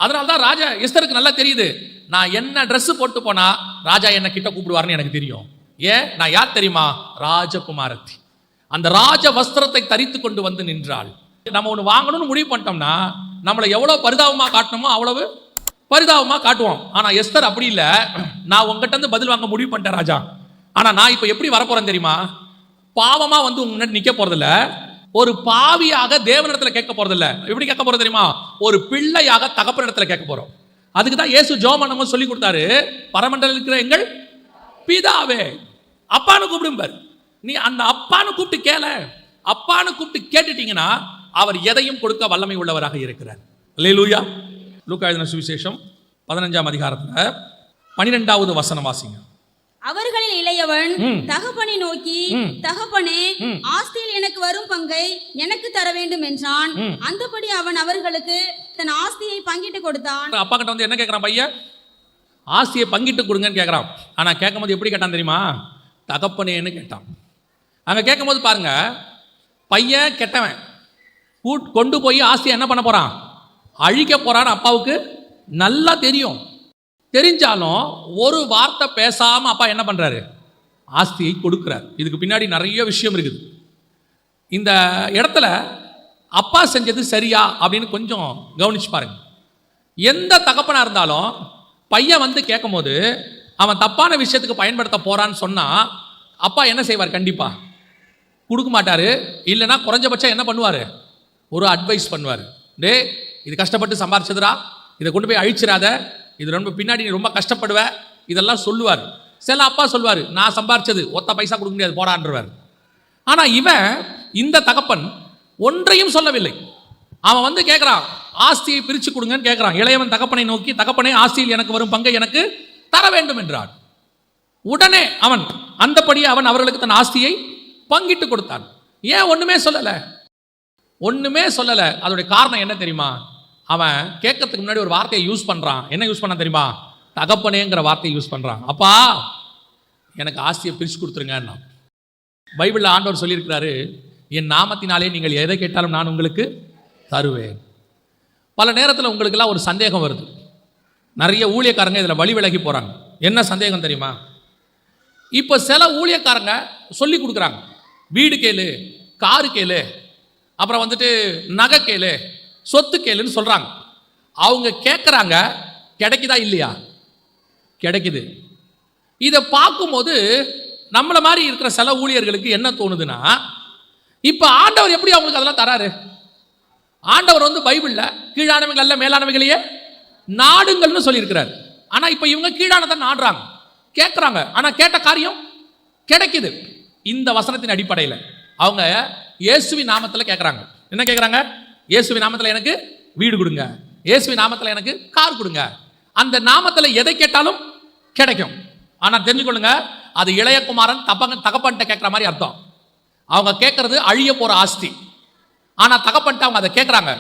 அதனால்தான் ராஜா எஸ்தருக்கு நல்லா தெரியுது, நான் என்ன ட்ரெஸ் போட்டு போனா ராஜா என்ன கிட்ட கூப்பிடுவார்னு எனக்கு தெரியும். ஏன்? நான் யார் தெரியுமா? ராஜகுமாரத்தி. அந்த ராஜ வஸ்திரத்தை தரித்து கொண்டு வந்து நின்றாள். நம்ம ஒன்று வாங்கணும்னு முடிவு பண்ணிட்டோம்னா நம்மளை எவ்வளவு பரிதாபமா காட்டணுமோ அவ்வளவு பரிதாபமா காட்டுவோம். ஆனா எஸ்தர் அப்படி இல்லை. நான் உங்ககிட்ட இருந்து பதில் வாங்க முடிவு பண்ணிட்டேன் ராஜா, ஆனா நான் இப்ப எப்படி வரப்போறேன் தெரியுமா? பாவமா வந்து உங்க முன்னாடி நிக்க போறதில்ல, ஒரு பாவியாக தேவனிடத்துல கேட்க போறதில்ல. எப்படி கேட்க போறது தெரியுமா? ஒரு பிள்ளையாக தகப்பனிடத்துல கேட்க போறோம். அதுக்கு தான் இயேசு ஜெபம் பண்ணும்போது சொல்லி கொடுத்தாரு, பரமண்டல இருக்கிற எங்கள் பிதாவே, அப்பான்னு கூப்பிடும்பார். நீ அந்த அப்பான்னு கூப்பிட்டு கேள. அப்பான்னு கூப்பிட்டு கேட்டுட்டீங்கன்னா அவர் எதையும் கொடுக்க வல்லமை உள்ளவராக இருக்கிறார். அல்லேலூயா. லூக்கா எழுதின சுவிசேஷம் 15ஆம் அதிகாரத்துல 12வது வசனம் வாசிங்க.
அவர்களில் இளையவன் தகப்பனை நோக்கி, தகப்பனே, ஆஸ்தியில் எனக்கு வரும் பங்கை எனக்கு தர வேண்டும் என்றான். அந்தபடி அவன் அவர்களுக்கு தன் ஆஸ்தியை பங்கிட்டு கொடுத்தான்.
அப்பா கிட்ட வந்து என்ன கேட்கிறான் பையன்? ஆஸ்தியை பங்கிட்டு கொடுங்கன்னு கேட்கிறான். ஆனா கேட்கும் போது எப்படி கேட்டான் தெரியுமா? தகப்பனேன்னு கேட்டான். அங்க கேட்கும் போது பாருங்க, பையன் கெட்டவன் கொண்டு போய் ஆஸ்தியை என்ன பண்ண போறான்? அழிக்க போறான்னு அப்பாவுக்கு நல்லா தெரியும். தெரிஞ்சாலும் ஒரு வார்த்தை பேசாம அப்பா என்ன பண்றாரு? ஆஸ்தியை கொடுக்கிறார். இதுக்கு பின்னாடி நிறைய விஷயம் இருக்குது. இந்த இடத்துல அப்பா செஞ்சது சரியா அப்படின்னு கொஞ்சம் கவனிச்சு பாருங்க. எந்த தகப்பனா இருந்தாலும் பையன் வந்து கேட்கும் போது அவன் தப்பான விஷயத்துக்கு பயன்படுத்த போறான்னு சொன்னா அப்பா என்ன செய்வார்? கண்டிப்பா கொடுக்க மாட்டாரு. இல்லைன்னா குறைஞ்சபட்சம் என்ன பண்ணுவாரு? ஒரு அட்வைஸ் பண்ணுவார். டே, இது கஷ்டப்பட்டு சம்பாரிச்சதுரா, இதை கொண்டு போய் அழிச்சிடாத, இது ரொம்ப பின்னாடி நீ ரொம்ப கஷ்டப்படுவ, இதெல்லாம் சொல்லுவார். சில அப்பா சொல்வார், நான் சம்பாரிச்சது ஒத்த பைசா கொடுக்க முடியாது போடான்றவர். ஆனா இவன், இந்த தகப்பன் ஒன்றையும் சொல்லவில்லை. அவன் வந்து கேட்கிறான், ஆஸ்தியை பிரிச்சு கொடுங்கன்னு கேட்கிறான். இளையவன் தகப்பனை நோக்கி, தகப்பனே, ஆஸ்தியில் எனக்கு வரும் பங்கை எனக்கு தர வேண்டும் என்றான். உடனே அவன் அந்தபடியே அவன் அவர்களுக்கு தன் ஆஸ்தியை பங்கிட்டு கொடுத்தான். ஏன் ஒண்ணுமே சொல்லல? ஒண்ணுமே சொல்லல. அதோடைய காரணம் என்ன தெரியுமா? அவன் கேட்கறதுக்கு முன்னாடி ஒரு வார்த்தையை யூஸ் பண்றான். என்ன யூஸ் பண்ண தெரியுமா? தகப்பனேங்கிற வார்த்தையை யூஸ் பண்றான். அப்பா, எனக்கு ஆஸ்தியை பிரிச்சு கொடுத்துருங்க. பைபிளில் ஆண்டவர் சொல்லியிருக்கிறாரு, என் நாமத்தினாலே நீங்கள் எதை கேட்டாலும் நான் உங்களுக்கு தருவேன். பல நேரத்தில் உங்களுக்கெல்லாம் ஒரு சந்தேகம் வருது. நிறைய ஊழியக்காரங்க இதில் வழி விலகி போகிறாங்க. என்ன சந்தேகம் தெரியுமா? இப்போ சில ஊழியக்காரங்க சொல்லி கொடுக்குறாங்க, வீடு கேளு, காரு கேளு, அப்புறம் வந்துட்டு நகை கேளு, சொத்து கேளுன்னு சொல்கிறாங்க. அவங்க கேட்குறாங்க, கிடைக்குதா இல்லையா? கிடைக்குது. இதை பார்க்கும்போது நம்மளை மாதிரி இருக்கிற சில ஊழியர்களுக்கு என்ன தோணுதுன்னா, இப்போ ஆண்டவர் எப்படி அவங்களுக்கு அதெல்லாம் தராரு? ஆண்டவர் வந்து பைபிளில் கீழானவைகள் அல்ல மேலானவைகளையே நாடுங்கள்னு சொல்லியிருக்கிறார். ஆனால் இப்போ இவங்க கீழானதை நாடுறாங்க, கேட்குறாங்க, ஆனால் கேட்ட காரியம் கிடைக்குது. இந்த வசனத்தின் அடிப்படையில் அவங்க இயேசுவின் நாமத்தில் கேட்குறாங்க. என்ன கேட்குறாங்க? இயேசுவின் நாமத்தில் எனக்கு வீடு கொடுங்க, இயேசுவின் நாமத்தில் எனக்கு கார் கொடுங்க. அந்த நாமத்தில் எதை கேட்டாலும் கிடைக்கும். ஆனால் தெரிஞ்சுக்கொள்ளுங்க, அது இளையகுமாரன் தகப்பன்ட்ட கேட்குற மாதிரி அர்த்தம். அவங்க கேட்கறது அழிய போகிற ஆஸ்தி. ஆனால் தகப்பன்ட்ட அவங்க அதை கேட்குறாங்க,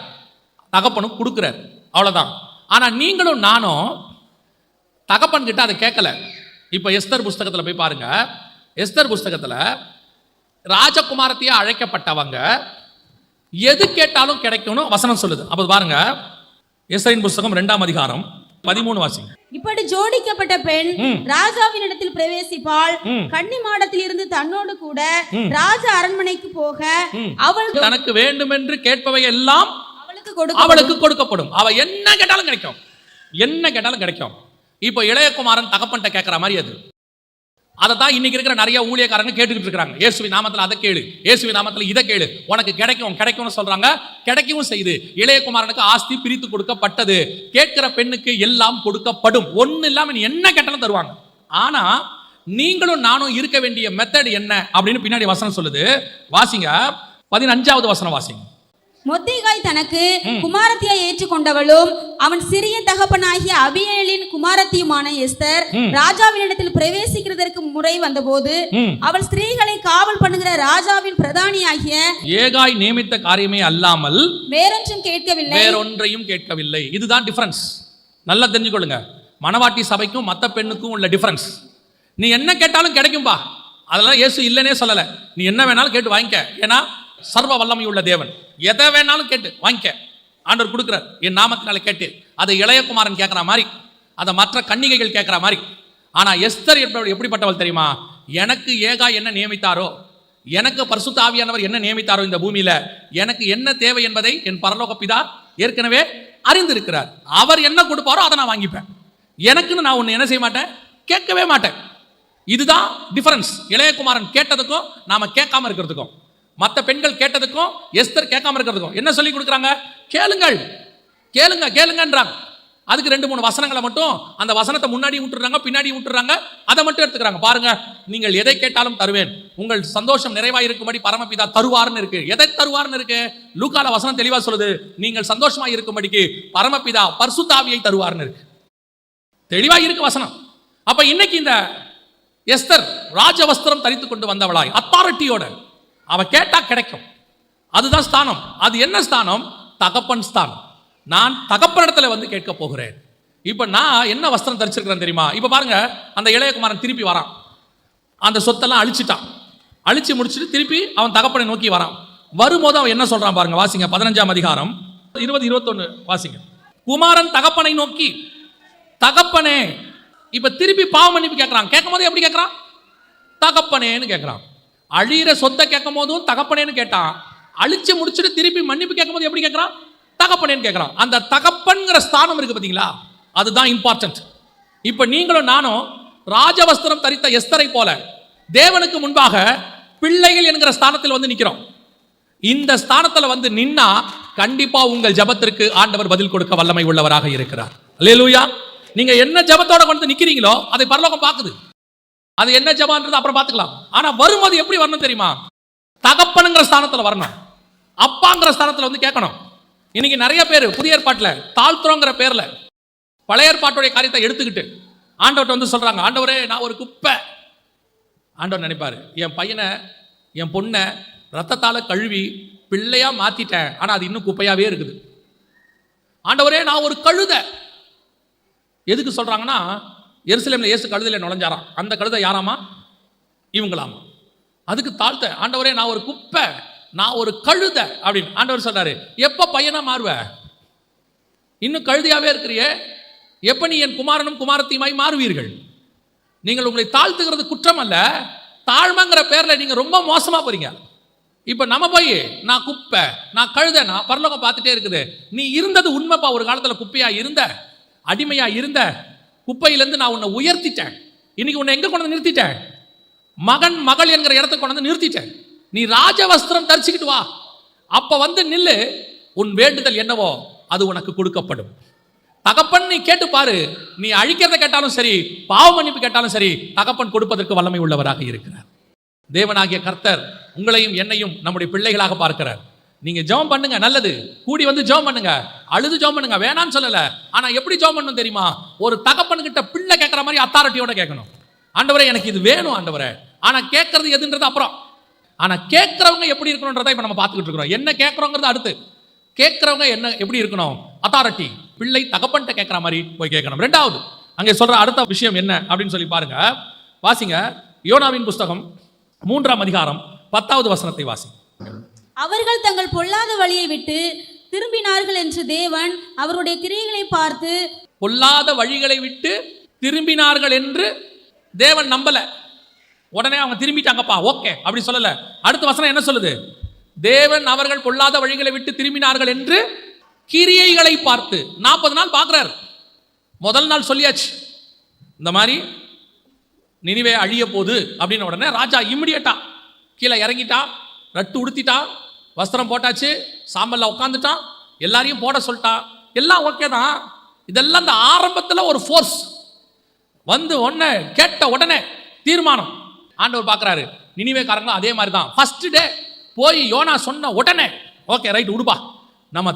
தகப்பனும் கொடுக்குறாரு, அவ்வளோதான். ஆனால் நீங்களும் நானும் தகப்பன் கிட்ட அதை கேட்கல. இப்போ எஸ்தர் புஸ்தகத்தில் போய் பாருங்க. எஸ்தர் புஸ்தகத்தில் ராஜகுமாரத்தையே அழைக்கப்பட்டவங்க எது கேட்டாலும் கிடைக்கும்னு வசனம் சொல்லுது. அப்போ பாருங்க, எஸ்தரின் புஸ்தகம் 2ஆம் அதிகாரம் 13 வாசிங்க.
இப்படி ஜோடிக்கப்பட்ட பெண் ராஜாவினிடத்தில் பிரவேசிப்பாள். கன்னி மாடத்தில் இருந்து தன்னோடு கூட ராஜ அரண்மனைக்கு போக அவள்
தனக்கு வேண்டும் என்று கேட்பவை எல்லாம் அவளுக்கு கொடுக்கப்படும். அவ என்ன கேட்டாலும் கிடைக்கும், என்ன கேட்டாலும் கிடைக்கும். இப்போ இளையகுமாரன் தகப்பன்ட்ட கேட்கிற மாதிரி அது. அதை தான் இன்னைக்கு இருக்கிற நிறைய ஊழியக்காரங்க கேட்டுக்கிட்டு இருக்காங்க. இயேசுவின் நாமத்தில் அதை கேளு, இயேசுவின் நாமத்தில் இதை கேளு, உனக்கு கிடைக்கும் கிடைக்கும்னு சொல்றாங்க. கிடைக்கவும் செய்யுது. இளையகுமாரனுக்கு ஆஸ்தி பிரித்து கொடுக்கப்பட்டது. கேட்கிற பெண்ணுக்கு எல்லாம் கொடுக்கப்படும். ஒன்னு இல்லாம நீ என்ன கேட்டாலும் தருவாங்க. ஆனா நீங்களும் நானும் இருக்க வேண்டிய மெத்தட் என்ன அப்படின்னு பின்னாடி வசனம் சொல்லுது. வாசிங்க, 15வது வசனம் வாசிங்க.
மொர்தெகாய் தனக்கு குமாரத்தியை ஏற்றுக்கொண்டவளும் அவன் சிறிய தகப்பனாகிய அபியேலின் குமாரத்தியுமான எஸ்தர் ராஜாவினிடத்தில் பிரவேசிக்கிறதற்கு முறை வந்தபோது அவள் ஸ்திரீகளை காவல் பண்ணுகிற ராஜாவின் பிரதானியாகிய ஏகாய்
நியமித்த காரியமே அல்லாமல்
வேறொன்றையும்
கேட்கவில்லை. இதுதான் டிஃபரன்ஸ். நல்லா தெரிஞ்சுக்கொள்ளுங்க. மணவாட்டி சபைக்கும் மற்ற பெண்ணுக்கும் உள்ள டிஃபரன்ஸ். நீ என்ன கேட்டாலும் கிடைக்கும்பா, அதெல்லாம் இயேசு இல்லைன்னே சொல்லல. நீ என்ன வேணாலும் கேட்டு வாங்கிக்க. ஏன்னா சர்வ வல்லமை உள்ள தேவன். எதை வேணாலும் கேட்டு வாங்கிக்க, ஆண்டவர் கொடுக்கிறார். என் நாமத்தினால கேட்டு. அதை இளையகுமாரன் கேட்குற மாதிரி, அதை மற்ற கன்னிகைகள் கேட்குற மாதிரி. ஆனால் எஸ்தர் எப்படிப்பட்டவள் தெரியுமா? எனக்கு ஏகாய் என்ன நியமித்தாரோ, எனக்கு பரிசுத்த ஆவியானவர் என்ன நியமித்தாரோ இந்த பூமியில, எனக்கு என்ன தேவை என்பதை என் பரலோக பிதா ஏற்கனவே அறிந்திருக்கிறார். அவர் என்ன கொடுப்பாரோ அதை நான் வாங்கிப்பேன். எனக்குன்னு நான் ஒன்று என்ன செய்ய மாட்டேன், கேட்கவே மாட்டேன். இதுதான் டிஃபரன்ஸ். இளையகுமாரன் கேட்டதுக்கும் நாம கேட்காம இருக்கிறதுக்கும், மற்ற பெண்கள் கேட்டதுக்கும் எஸ்தர் கேட்காம இருக்கிறதுக்கும் என்ன சொல்லி கொடுக்குறாங்க? கேளுங்கள், கேளுங்க, கேளுங்கன்றாங்க. அதுக்கு 2-3 வசனங்களை மட்டும், அந்த வசனத்தை முன்னாடி விட்டுறாங்க, பின்னாடி விட்டுறாங்க, அதை மட்டும் எடுத்துக்கிறாங்க. பாருங்க, நீங்கள் எதை கேட்டாலும் தருவேன், உங்கள் சந்தோஷம் நிறைவாக இருக்கும்படி பரமபிதா தருவார்னு இருக்கு. எதை தருவார்னு இருக்கு? லூக்கால வசனம் தெளிவா சொல்லுது, நீங்கள் சந்தோஷமா இருக்கும்படிக்கு பரமபிதா பரிசுத்த ஆவியை தருவார்னு இருக்கு. தெளிவா இருக்கு வசனம். அப்ப இன்னைக்கு இந்த எஸ்தர் ராஜவஸ்திரம் தரித்து கொண்டு வந்தவளாய் அத்தாரிட்டியோட அவ கேட்டா கிடைக்கும். அதுதான் ஸ்தானம். அது என்ன ஸ்தானம்? தகப்பன் ஸ்தானம். நான் தகப்பனிடத்துல வந்து கேட்க போகிறேன். இப்ப நான் என்ன வஸ்திரம் தரிச்சிருக்கிறேன் தெரியுமா? இப்ப பாருங்க, அந்த இளையகுமாரன் திருப்பி வரான். அந்த சொத்தெல்லாம் அழிச்சிட்டான். அழிச்சு முடிச்சுட்டு திருப்பி அவன் தகப்பனை நோக்கி வரான். வரும்போது அவன் என்ன சொல்றான் பாருங்க, வாசிங்க. 15ஆம் அதிகாரம் 20-21 வாசிங்க. குமாரன் தகப்பனை நோக்கி, தகப்பனே. இப்ப திருப்பி பாவ மன்னிப்பு கேட்கறான். கேட்கும் போது எப்படி கேட்கறான்? தகப்பனேன்னு கேட்கறான். அழியிற சொத்தை கேட்கும் போதும் தகப்பனேன்னு கேட்டான். அழிச்சு முடிச்சுட்டு திருப்பி மன்னிப்பு கேட்கும் போது எப்படி கேட்கறான்? தகப்பனேன்னு கேட்கறான். அந்த தகப்பன்கிற ஸ்தானம் இருக்கு பாத்தீங்களா, அதுதான் இம்பார்ட்டன்ட். இப்ப நீங்களும் நானும் ராஜவஸ்திரம் தரித்த எஸ்தரை போல தேவனுக்கு முன்பாக பிள்ளைகள் என்கிற ஸ்தானத்தில் வந்து நிக்கிறோம். இந்த ஸ்தானத்தில் வந்து நின்னா கண்டிப்பா உங்கள் ஜபத்திற்கு ஆண்டவர் பதில் கொடுக்க வல்லமை உள்ளவராக இருக்கிறார். அல்லேலூயா. நீங்க என்ன ஜபத்தோட வந்து நிக்கிறீங்களோ அதை பரலோகம் பார்க்குது. அது என்ன ஜபான்றது அப்புறம் பார்த்துக்கலாம். ஆனா வரும்போது எப்படி வரணும் தெரியுமா? தகப்பனுங்கிற ஸ்தானத்துல வரணும், அப்பாங்கிற ஸ்தானத்துல வந்து கேட்கணும். இன்னைக்கு நிறைய பேர் புதிய ஏற்பாட்டில் தாழ்த்துறோங்கிற பேர்ல பழைய ஏற்பாட்டுடைய காரியத்தை எடுத்துக்கிட்டு ஆண்டவர்கிட்ட வந்து சொல்றாங்க, ஆண்டவரே நான் ஒரு குப்பை. ஆண்டவர் நினைப்பாரு, என் பையனை என் பொண்ணை ரத்தத்தால கழுவி பிள்ளையா மாத்திட்டேன், ஆனா அது இன்னும் குப்பையாவே இருக்குது. ஆண்டவரே நான் ஒரு கழுதை. எதுக்கு சொல்றாங்கன்னா, எருசலேமில் இயேசு கழுதையில் நுழைஞ்சாராம். அந்த கழுதை யாராமா? இவங்களாமா. அதுக்கு தாழ்த்த, ஆண்டவரே நான் ஒரு குப்பை, நான் ஒரு கழுதை அப்படின்னு ஆண்டவர் சொல்றாரு. எப்ப பையனா மாறுவ? இன்னும் கழுதையாவே இருக்கிறியே, எப்ப நீ என் குமாரனும் குமாரத்தியுமாய் மாறுவீர்கள்? நீங்கள் உங்களை தாழ்த்துகிறது குற்றம் அல்ல, தாழ்மைங்கிற பேர்ல நீங்க ரொம்ப மோசமா போறீங்க. இப்ப நம்ம போய் நான் குப்பை, நான் கழுதை, நான் பரலோகம் பார்த்துட்டே இருக்குது. நீ இருந்தது உண்மைப்பா, ஒரு காலத்துல குப்பையா இருந்த, அடிமையா இருந்த, குப்பையிலேருந்து நான் உன்னை உயர்த்திட்டேன். இன்னைக்கு உன்னை எங்க கொண்டு வந்து நிறுத்திட்டேன்? மகன் மகள் என்கிற இடத்துக்கு கொண்டு வந்து நிறுத்திட்டேன். நீ ராஜவஸ்திரம் தரிச்சுக்கிட்டு வா, அப்ப வந்து நில்லு. உன் வேண்டுதல் என்னவோ அது உனக்கு கொடுக்கப்படும். தகப்பன் நீ கேட்டு பாரு, நீ அழிக்கிறத கேட்டாலும் சரி, பாவ மன்னிப்பு கேட்டாலும் சரி, தகப்பன் கொடுப்பதற்கு வல்லமை உள்ளவராக இருக்கிறார். தேவனாகிய கர்த்தர் உங்களையும் என்னையும் நம்முடைய பிள்ளைகளாக பார்க்கிறார். நீங்க ஜெபம் பண்ணுங்க, நல்லது. கூடி வந்து ஜெபம் பண்ணுங்க, அழுது ஜெபம் பண்ணுங்க, வேணான்னு சொல்லல. ஆனா எப்படி ஜெபம் பண்ணணும் தெரியுமா? ஒரு தகப்பன் கிட்ட பிள்ளை கேட்கிற மாதிரி அத்தாரிட்டியோட கேட்கணும். ஆண்டவரே எனக்கு இது வேணும் ஆண்டவரே. ஆனா கேட்கறது எதுன்றது அப்புறம். ஆனா கேட்கறவங்க எப்படி இருக்கணும்ன்றதை இப்ப நம்ம பார்த்துக்கிட்டு இருக்கிறோம். என்ன கேட்கறோங்கிறது அடுத்து. கேட்கறவங்க என்ன எப்படி இருக்கணும்? அத்தாரிட்டி. பிள்ளை தகப்பன்ட்ட கேட்கிற மாதிரி போய் கேட்கணும். ரெண்டாவது அங்கே சொல்ற அடுத்த விஷயம் என்ன அப்படின்னு சொல்லி பாருங்க. வாசிங்க, யோனாவின் புஸ்தகம் 3ஆம் அதிகாரம் 10வது வசனத்தை வாசி.
அவர்கள் தங்கள் பொல்லாத வழியை விட்டு திரும்பினார்கள் என்று தேவன் அவருடைய கிரியைகளை பார்த்து.
பொல்லாத வழிகளை விட்டு திரும்பினார்கள் என்று தேவன் நம்பல. உடனே அவங்க திரும்பிட்டாங்கப்பா ஓகே அப்படி சொல்லல. அடுத்த வசனம் என்ன சொல்லுது? தேவன் அவர்கள் பொல்லாத வழிகளை விட்டு திரும்பினார்கள் என்று கிரியைகளை பார்த்து. 40 நாள் பார்க்கிறார். முதல் நாள் சொல்லியாச்சு, இந்த மாதிரி நினிவே அழிய போகுது அப்படின்னு. உடனே ராஜா இம்மிடியட்டா கீழே இறங்கிட்டான், ரட்டு உடுத்திட்டான், வஸ்திரம் போட்டாச்சு, சாம்பல்ல உட்காந்துட்டான், எல்லாரையும் போட சொல்லிட்டான். எல்லாம் ஓகே தான். இதெல்லாம் இந்த ஆரம்பத்தில் ஒரு ஃபோர்ஸ் வந்து ஒன்று கேட்ட உடனே தீர்மானம். ஆண்டவர் பார்க்குறாரு, நினிவேக்காரங்களும் அதே மாதிரி தான். ஃபர்ஸ்ட் டே போய் யோனா சொன்ன உடனே ஓகே ரைட் உடுப்பா, நம்ம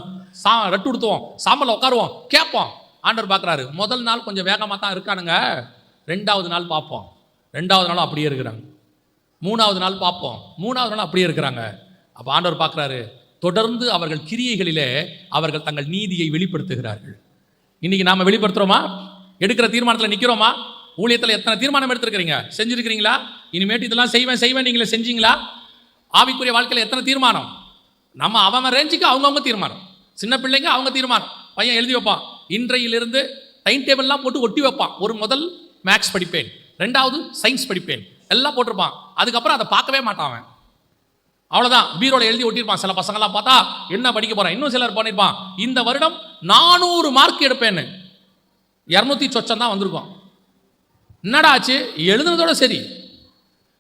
ரட்டு உடுத்துவோம், சாம்பல்ல உட்காருவோம், கேட்போம். ஆண்டவர் பார்க்குறாரு, முதல் நாள் கொஞ்சம் வேகமாக தான் இருக்கானுங்க, 2வது நாள் பார்ப்போம், 2வது நாளும் அப்படியே இருக்கிறாங்க, 3வது நாள் பார்ப்போம், 3வது நாள் அப்படியே இருக்கிறாங்க. அப்போ ஆண்டவர் பார்க்குறாரு, தொடர்ந்து அவர்கள் கிரியைகளிலே அவர்கள் தங்கள் நீதியை வெளிப்படுத்துகிறார்கள். இன்னைக்கு நாம வெளிப்படுத்துறோமா? எடுக்கிற தீர்மானத்தில் நிற்கிறோமா? ஊழியத்தில் எத்தனை தீர்மானம் எடுத்திருக்கிறீங்க? செஞ்சிருக்கிறீங்களா? இனிமேட்டு இதெல்லாம் செய்வேன் நீங்களே செஞ்சீங்களா? ஆவிக்குரிய வாழ்க்கையில் எத்தனை தீர்மானம்? நம்ம அவன் ரேஞ்சுக்கு அவங்கவுங்க தீர்மானம். சின்ன பிள்ளைங்க அவங்க தீர்மானம். பையன் எழுதி வைப்பான், இன்றையிலிருந்து டைம் டேபிள்லாம் போட்டு ஒட்டி வைப்பான். ஒரு முதல் மேக்ஸ் படிப்பேன், 2வது சயின்ஸ் படிப்பேன், எல்லாம் போட்டிருப்பான். அதுக்கப்புறம் அதை பார்க்கவே மாட்டான். அவ்வளோதான், பீரோல எழுதி ஒட்டியிருப்பான். சில பசங்கள்லாம் பார்த்தா என்ன படிக்க போறான். இன்னும் சிலர் பண்ணியிருப்பான், இந்த வருடம் 400 மார்க் எடுப்பேன்னு. 200 சொச்சம் தான் வந்திருக்கும். என்னடா ஆச்சு? எழுதுனதோட சரி.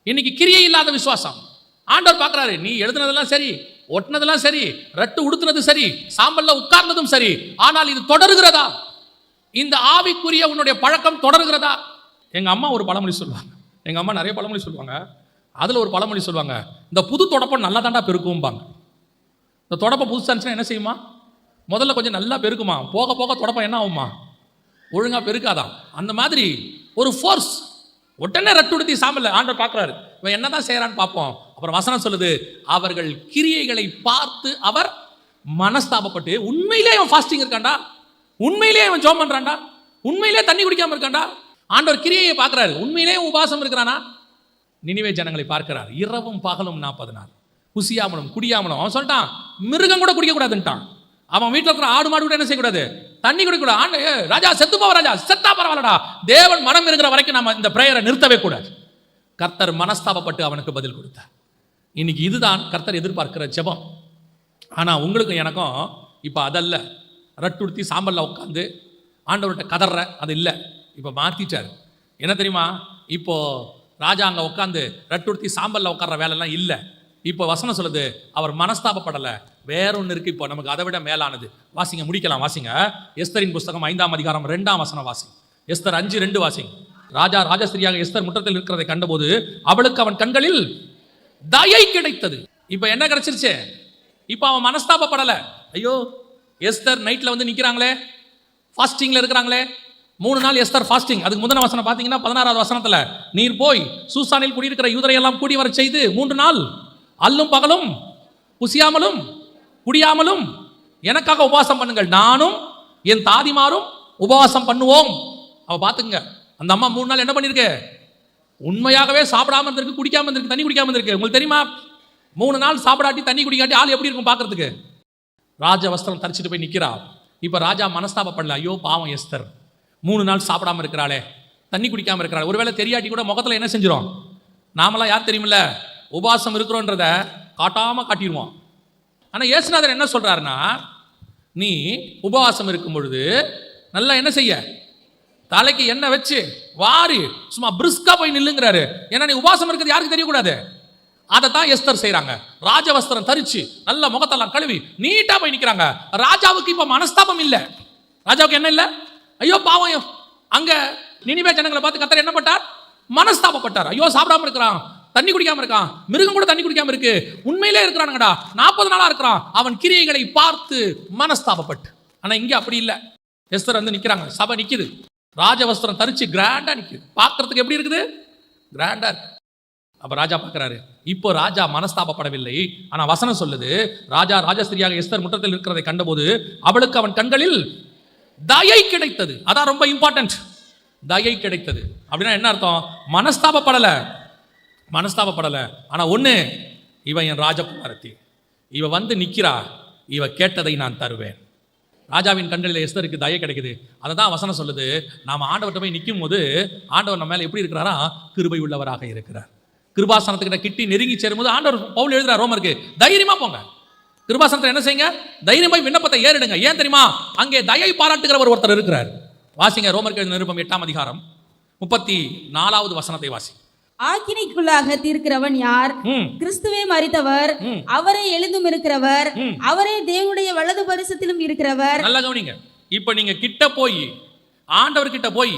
இன்னைக்கு கிரியை இல்லாத விசுவாசம். ஆண்டவர் பார்க்குறாரு, நீ எழுதுனதெல்லாம் சரி, ஒட்டினதெல்லாம் சரி, ரட்டு உடுத்துனது சரி, சாம்பல்ல உட்கார்ந்ததும் சரி, ஆனால் இது தொடர்கிறதா? இந்த ஆவிக்குரிய உன்னுடைய பழக்கம் தொடர்கிறதா? எங்க அம்மா ஒரு பழமொழி சொல்லுவாங்க. எங்க அம்மா நிறைய பழமொழி சொல்லுவாங்க. அதில் ஒரு பழமொழி சொல்லுவாங்க, இந்த புது தொடப்பம் நல்லா தாண்டா பெருக்கும்பாங்க. இந்த தொடப்பம் புதுசாக இருந்துச்சுன்னா என்ன செய்யுமா? முதல்ல கொஞ்சம் நல்லா பெருக்குமா, போக போக தொடப்பம் என்ன ஆகுமா? ஒழுங்காக பெருக்காதான். அந்த மாதிரி ஒரு ஃபோர்ஸ். உடனே ரட்டுடுத்தி சாம்பல்ல ஆண்டவர் பார்க்குறாரு, இவன் என்ன தான் செய்கிறான்னு பார்ப்போம். அப்புறம் வசனம் சொல்லுது, அவர்கள் கிரியைகளை பார்த்து அவர் மனஸ்தாபப்பட்டு. உண்மையிலே அவன் ஃபாஸ்டிங் இருக்காண்டா, உண்மையிலே அவன் ஜெபம் பண்ணுறான்டா, உண்மையிலே தண்ணி குடிக்காமல் இருக்காண்டா. ஆண்டவர் கிரியையை பார்க்குறாரு, உண்மையிலே உபாசம் இருக்கிறானா? நினிவே ஜனங்களை பார்க்கிறார், இரவும் பகலும் 40 நாள் குசியாமலும் குடியாமலும். அவன் சொல்லிட்டான், மிருகம் கூட குடிக்கக்கூடாதுன்ட்டான். அவன் வீட்டில் இருக்கிற ஆடு மாடு கூட என்ன செய்யக்கூடாது? தண்ணி குடிக்கூடாது. ராஜா செத்து போவ, ராஜா செத்தா பரவாயில்லடா, தேவன் மனம் இருக்கிற வரைக்கும் நம்ம இந்த பிரேயரை நிறுத்தவே கூடாது. கர்த்தர் மனஸ்தாபப்பட்டு அவனுக்கு பதில் கொடுத்தார். இன்னைக்கு இதுதான் கர்த்தர் எதிர்பார்க்கிற ஜெபம். ஆனால் உங்களுக்கும் எனக்கும் இப்போ அதல்ல. ரட்டுடுத்தி சாம்பல்ல உட்காந்து ஆண்டவர்கிட்ட கதற அது இல்லை. இப்போ மாற்றிட்டார். என்ன தெரியுமா? இப்போ ராஜா அங்கே உட்காந்து ரட்டுடுத்தி சாம்பல்ல உட்கார்ற வேலைலாம் இல்லை. இப்போ வசனம் சொல்லுது, அவர் மனஸ்தாபப்படலை. வேற ஒன்று இருக்கு இப்போ நமக்கு அதை விட மேலானது. வாசிங்க, முடிக்கலாம். வாசிங்க, எஸ்தரின் புஸ்தகம் 5ஆம் அதிகாரம் 2ஆம் வசனம் வாசி. எஸ்தர் 5:2 வாசிங்க. ராஜா ராஜஸ்திரியாக எஸ்தர் முற்றத்தில் இருக்கிறதை கண்டபோது அவளுக்கு அவன் கண்களில் தயை கிடைத்தது. இப்போ என்ன கிடைச்சிருச்சு? இப்போ அவன் மனஸ்தாபப்படலை. ஐயோ எஸ்தர் நைட்டில் வந்து நிற்கிறாங்களே, ஃபாஸ்டிங்கில் இருக்கிறாங்களே. 3 நாள் எஸ்தர் ஃபாஸ்டிங். அதுக்கு முதன வசனம் பார்த்தீங்கன்னா 16வது வசனத்தில், நீர் போய் சூசானில் குடியிருக்கிற யூதரையெல்லாம் கூடி வர செய்து 3 நாள் அல்லும் பகலும் புசியாமலும் குடியாமலும் எனக்காக உபவாசம் பண்ணுங்கள், நானும் என் தாதிமாரும் உபவாசம் பண்ணுவோம். அவ பார்த்துங்க, அந்த அம்மா 3 நாள் என்ன பண்ணிருக்கு? உண்மையாகவே சாப்பிடாம இருந்திருக்கு, குடிக்காம இருந்திருக்கு, தண்ணி குடிக்காம இருந்திருக்கு. உங்களுக்கு தெரியுமா? 3 நாள் சாப்பிடாட்டி தண்ணி குடிக்காட்டி ஆள் எப்படி இருக்கும் பார்க்கறதுக்கு? ராஜ வஸ்திரம் தரிச்சிட்டு போய் நிற்கிறா. இப்போ ராஜா மனஸ்தாபப்படல. ஐயோ பாவம் எஸ்தர் 3 நாள் சாப்பிடாம இருக்கிறாளே, தண்ணி குடிக்காம இருக்கிறாள். ஒருவேளை தெரியாட்டி கூட முகத்தில் என்ன செஞ்சிடும்? நாமெல்லாம் யார் தெரியுமில்ல, உபவாசம் இருக்கிறோன்றத காட்டாமல் காட்டிடுவோம். ஆனால் இயேசுநாதர் என்ன சொல்கிறாருன்னா, நீ உபவாசம் இருக்கும் பொழுது நல்லா என்ன செய்ய, தலைக்கு எண்ணெய் வச்சு வாரி சும்மா பிரிஸ்கா போய் நில்லுங்கிறாரு. ஏன்னா நீ உபவாசம் இருக்கிறது யாருக்கு தெரியக்கூடாது. அதை தான் எஸ்தர் செய்கிறாங்க. ராஜவஸ்திரம் தரிச்சு நல்ல முகத்தெல்லாம் கழுவி நீட்டாக போய் நிற்கிறாங்க. ராஜாவுக்கு இப்போ மனஸ்தாபம் இல்லை. ராஜாவுக்கு என்ன இல்லை? ஐயோ பாவம், அங்கே நினிவே ஜனங்களை பார்த்து கர்த்தர் என்ன பட்டார்? மனஸ்தாபப்பட்டார். ஐயோ சாப்பிடாம இருக்கிறான், தண்ணி குடிக்காம இருக்கான், மிருகம் கூட தண்ணி குடிக்காம இருக்கு, உண்மையிலே இருக்கிறானுங்கடா, 40 நாளா இருக்கிறான், அவன் கிரியைகளை பார்த்து மனஸ்தாபப்பட்டு. ஆனா இங்க அப்படி இல்லை. எஸ்தர் வந்து நிக்கிறாங்க, சபை நிக்குது, ராஜவஸ்திரம் தரிச்சு கிராண்டா நிக்குது. பார்க்கறதுக்கு எப்படி இருக்குது? கிராண்டா இருக்கு. அப்ப ராஜா பார்க்கிறாரு. இப்போ ராஜா மனஸ்தாபப்படவில்லை. ஆனா வசனம் சொல்லுது, ராஜா ராஜஸ்திரியாக எஸ்தர் முற்றத்தில் இருக்கிறதை கண்டபோது அவளுக்கு அவன் கண்களில் தயை கிடைத்தது. அதான் ரொம்ப இம்பார்ட்டன்ட். தயை கிடைத்தது அப்படின்னா என்ன அர்த்தம்? மனஸ்தாபப்படல. ஆனா ஒண்ணு, இவன் என் ராஜகுமாரத்தி, இவ வந்து நிக்கிறா, இவ கேட்டதை நான் தருவேன். ராஜாவின் கண்களில் எஸ்தருக்கு தயை கிடைக்குது. அதை தான் வசனம் சொல்லுது. நாம் ஆண்டவர்கிட்ட போய் நிற்கும் போது ஆண்டவர் நம்ம மேலே எப்படி இருக்கிறாரா? கிருபை உள்ளவராக இருக்கிறார். கிருபாசனத்துக்கிட்ட கிட்டி நெருங்கி சேரும்போது ஆண்டவர் பவுல் எழுதுறார் ரோமருக்கு, தைரியமா போங்க, கிருபாசனத்தில் என்ன செய்யுங்க? தைரியமாய் விண்ணப்பத்தை ஏறிடுங்க. ஏன் தெரியுமா? அங்கே தயை பாராட்டுகிறவர் ஒருத்தர் இருக்கிறார். வாசிங்க ரோமருக்கு எழுதின நிருபம் 8ஆம் அதிகாரம் 34வது வசனத்தை வாசி.
ஆக்கினைக்குள்ளாக தீர்க்கிறவன் யார்? கிறிஸ்துவே மரித்தவர், அவரே எழுந்தும் இருக்கிறவர், அவரே தேவனுடைய வலது பரிசத்திலும் இருக்கிறவர்.
நல்லா கவனிங்க. இப்ப நீங்க கிட்ட போய் ஆண்டவர் கிட்ட போய்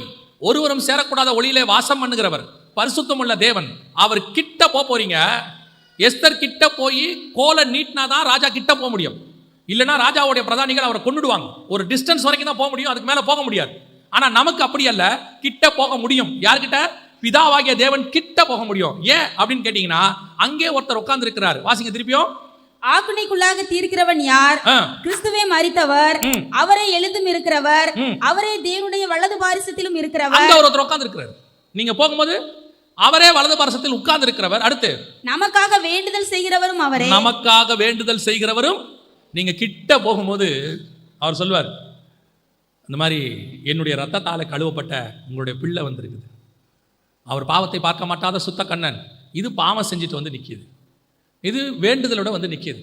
ஒருவரும் சேரக்கூடாத ஒளியிலே வாசம் பண்ணுகிறவர் பரிசுத்தம் உள்ள தேவன், அவர் கிட்ட போறீங்க. எஸ்தர் கிட்ட போய் கோலை நீட்டினாதான் ராஜா கிட்ட போக முடியும். இல்லைன்னா ராஜாவுடைய பிரதானிகள் அவரை கொன்னுடுவாங்க. ஒரு டிஸ்டன்ஸ் வரைக்கும் தான் போக முடியும், அதுக்கு மேல போக முடியாது. ஆனா நமக்கு அப்படி அல்ல, கிட்ட போக முடியும். யார்கிட்ட? பிதாவாகிய தேவன் கிட்ட போக முடியும். ஏன் அப்படின்னு கேட்டீங்கன்னா, அங்கே ஒருத்தர் உட்கார்ந்து இருக்கிறார். வாசிங்க திருப்பியும்.
ஆக்கினைக்குள்ளாக தீர்க்கிறவன் யார்? கிறிஸ்துவே மரித்தவர், அவரே எழுந்தும் இருக்கிறவர், அவரே தேவனுடைய வலது பாரிசத்திலும் இருக்கிறவர்.
அங்க ஒருத்தர் உட்கார்ந்து இருக்கிறார். நீங்க போகும்போது அவரே வலது பாரிசத்தில் உட்கார்ந்து இருக்கிறவர். அடுத்து
நமக்காக வேண்டுதல் செய்கிறவரும் அவரே.
நமக்காக வேண்டுதல் செய்கிறவரும். நீங்க கிட்ட போகும்போது அவர் சொல்வார், இந்த மாதிரி என்னுடைய ரத்தத்தால கழுவப்பட்ட உங்களுடைய பிள்ளை வந்திருக்குது. அவர் பாவத்தை பார்க்க மாட்டாத சுத்த கண்ணன். இது பாவம் செஞ்சுட்டு வந்து நிற்கிது. இது வேண்டுதலோட வந்து நிற்கிது,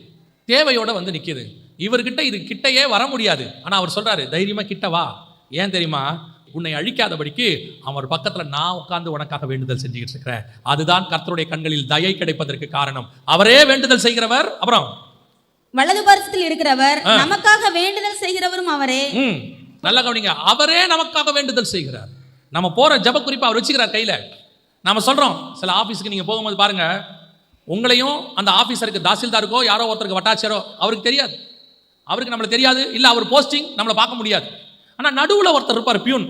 தேவையோட வந்து நிற்கிது. இவர்கிட்ட இது கிட்டையே வர முடியாது. ஆனால் அவர் சொல்றாரு, தைரியமா கிட்ட வா. ஏன் தெரியுமா? உன்னை அழிக்காதபடிக்கு அவர் பக்கத்தில் நான் உட்கார்ந்து உனக்காக வேண்டுதல் செஞ்சுக்கிட்டு இருக்கிறேன். அதுதான் கர்த்தருடைய கண்களில் தயை கிடைப்பதற்கு காரணம். அவரே வேண்டுதல் செய்கிறவர், அப்புறம்
வலது பரிசத்தில் இருக்கிறவர், நமக்காக வேண்டுதல் செய்கிறவரும் அவரே.
நல்லா கவனிங்க. அவரே நமக்காக வேண்டுதல் செய்கிறார். நம்ம போற ஜப குறிப்பா அவர் வச்சுக்கிறார் கையில. நாம சொல்றோம், சில ஆபீஸ்க்கு நீங்க போகும்போது பாருங்க, உங்களையும் அந்த ஆபீசருக்கு, தாசில்தாருக்கோ யாரோ ஒருத்தருக்கு வட்டாட்சியரோ அவருக்கு தெரியாது, அவருக்கு நம்மளை தெரியாது, இல்ல அவர் போஸ்டிங் நம்மளை பார்க்க முடியாது. ஆனா நடுவில் ஒருத்தர் இருப்பார், பியூன்.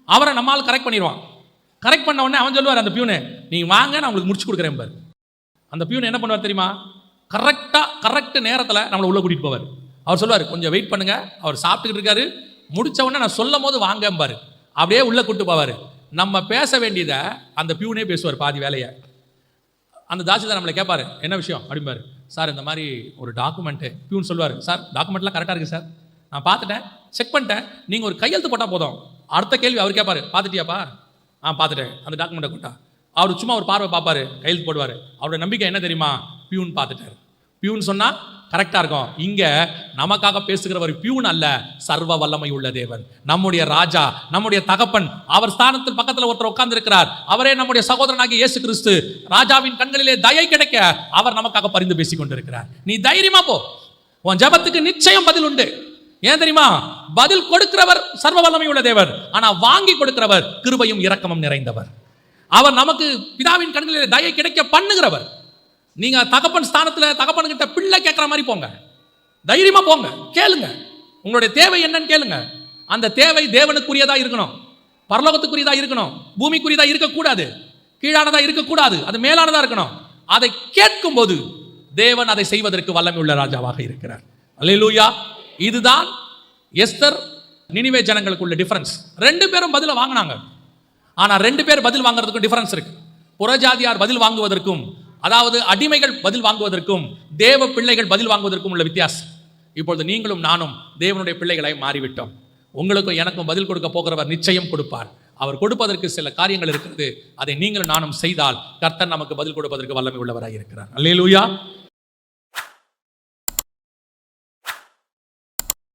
அவரை நம்மால் கரெக்ட் பண்ணிடுவான். கரெக்ட் பண்ண உடனே அவன் சொல்லுவார், அந்த பியூனு நீங்க வாங்க, நான் உங்களுக்கு முடிச்சு கொடுக்குறேன் பாரு. அந்த பியூன் என்ன பண்ணுவார் தெரியுமா? கரெக்ட் நேரத்தில் நம்மளை உள்ள கூட்டிட்டு போவார். அவர் சொல்லுவார், கொஞ்சம் வெயிட் பண்ணுங்க, அவர் சாப்பிட்டுக்கிட்டு இருக்காரு, முடிச்ச உடனே நான் சொல்லும் போது வாங்க பாரு. அப்படியே உள்ள கூட்டு போவார். நம்ம பேச வேண்டியதை அந்த பியூனே பேசுவார் பாதி வேலையை. அந்த தாசில்தார் நம்மளை கேட்பாரு, என்ன விஷயம் அப்படிம்பாரு. சார் இந்த மாதிரி ஒரு டாக்குமெண்ட்டு. பியூன் சொல்லுவார், சார் டாக்குமெண்ட்லாம் கரெக்டாக இருக்குது சார், நான் பார்த்துட்டேன், செக் பண்ணிட்டேன், நீங்கள் ஒரு கையெழுத்து போட்டால் போதும். அடுத்த கேள்வி அவர் கேட்பாரு, பார்த்துட்டியாப்பா? பார்த்துட்டேன். அந்த டாக்குமெண்ட்டை கொண்டா. அவர் சும்மா ஒரு பார்வை பார்ப்பாரு, கையெழுத்து போடுவார். அவரோட நம்பிக்கை என்ன தெரியுமா? பியூன் பார்த்துட்டார். பியூன் சொன்னால் கரெக்டாக இருக்கும். இங்கே நமக்காக பேசுகிறவர் பியூன் அல்ல, சர்வ வல்லமை உள்ள தேவன், நம்முடைய ராஜா, நம்முடைய தகப்பன். அவர் ஸ்தானத்தில் பக்கத்தில் ஒருத்தர் உட்கார்ந்து இருக்கிறார். அவரே நம்முடைய சகோதரனாகிய இயேசு கிறிஸ்து. ராஜாவின் கண்களிலே தயை கிடைக்க அவர் நமக்காக பரிந்து பேசிக் கொண்டிருக்கிறார். நீ தைரியமா போ, உன் ஜபத்துக்கு நிச்சயம் பதில் உண்டு. ஏன் தெரியுமா? பதில் கொடுக்கிறவர் சர்வ வல்லமை உள்ள தேவன், ஆனா வாங்கி கொடுக்கிறவர் கிருபையும் இரக்கமும் நிறைந்தவர். அவர் நமக்கு பிதாவின் கண்களிலே தயை கிடைக்க பண்ணுகிறவர். நீங்க தகப்பன் ஸ்தானத்தில் தகப்பன் கிட்ட பிள்ளை கேட்கிற மாதிரி போங்க, தைரியமா போங்க, கேளுங்க, உங்களுடைய தேவை என்னன்னு கேளுங்க. அந்த தேவை தேவனுக்குரியதா இருக்கணும், பரலோகத்துக்குரியதா இருக்கணும், பூமிக்குரியதா இருக்கக்கூடாது, கீழானதா இருக்கக்கூடாது, அது மேலானதா இருக்கணும். அதை கேட்கும் போது தேவன் அதை செய்வதற்கு வல்லமை உள்ள ராஜாவாக இருக்கிறார். அல்லேலூயா. இதுதான் எஸ்தர் நினிவே ஜனங்களுக்குள்ள டிஃபரன்ஸ். 2 பேரும் பதில வாங்கினாங்க, ஆனா 2 பேர் பதில் வாங்குறதுக்கும் டிஃபரன்ஸ் இருக்கு. புறஜாதியார் பதில் வாங்குவதற்கும், அதாவது அடிமைகள் பதில் வாங்குவதற்கும், தேவ பிள்ளைகள் பதில் வாங்குவதற்கும் உள்ள வித்தியாசம். இப்பொழுது நீங்களும் நானும் தேவனுடைய பிள்ளைகளை மாறிவிட்டோம். உங்களுக்கும் எனக்கும் பதில் கொடுக்க போகிறவர் நிச்சயம் கொடுப்பார். அவர் கொடுப்பதற்கு சில காரியங்கள் இருக்கிறது. அதை நீங்களும் நானும் செய்தால் கர்த்தர் நமக்கு பதில் கொடுப்பதற்கு வல்லமை உள்ளவராக இருக்கிறார். அல்லேலூயா.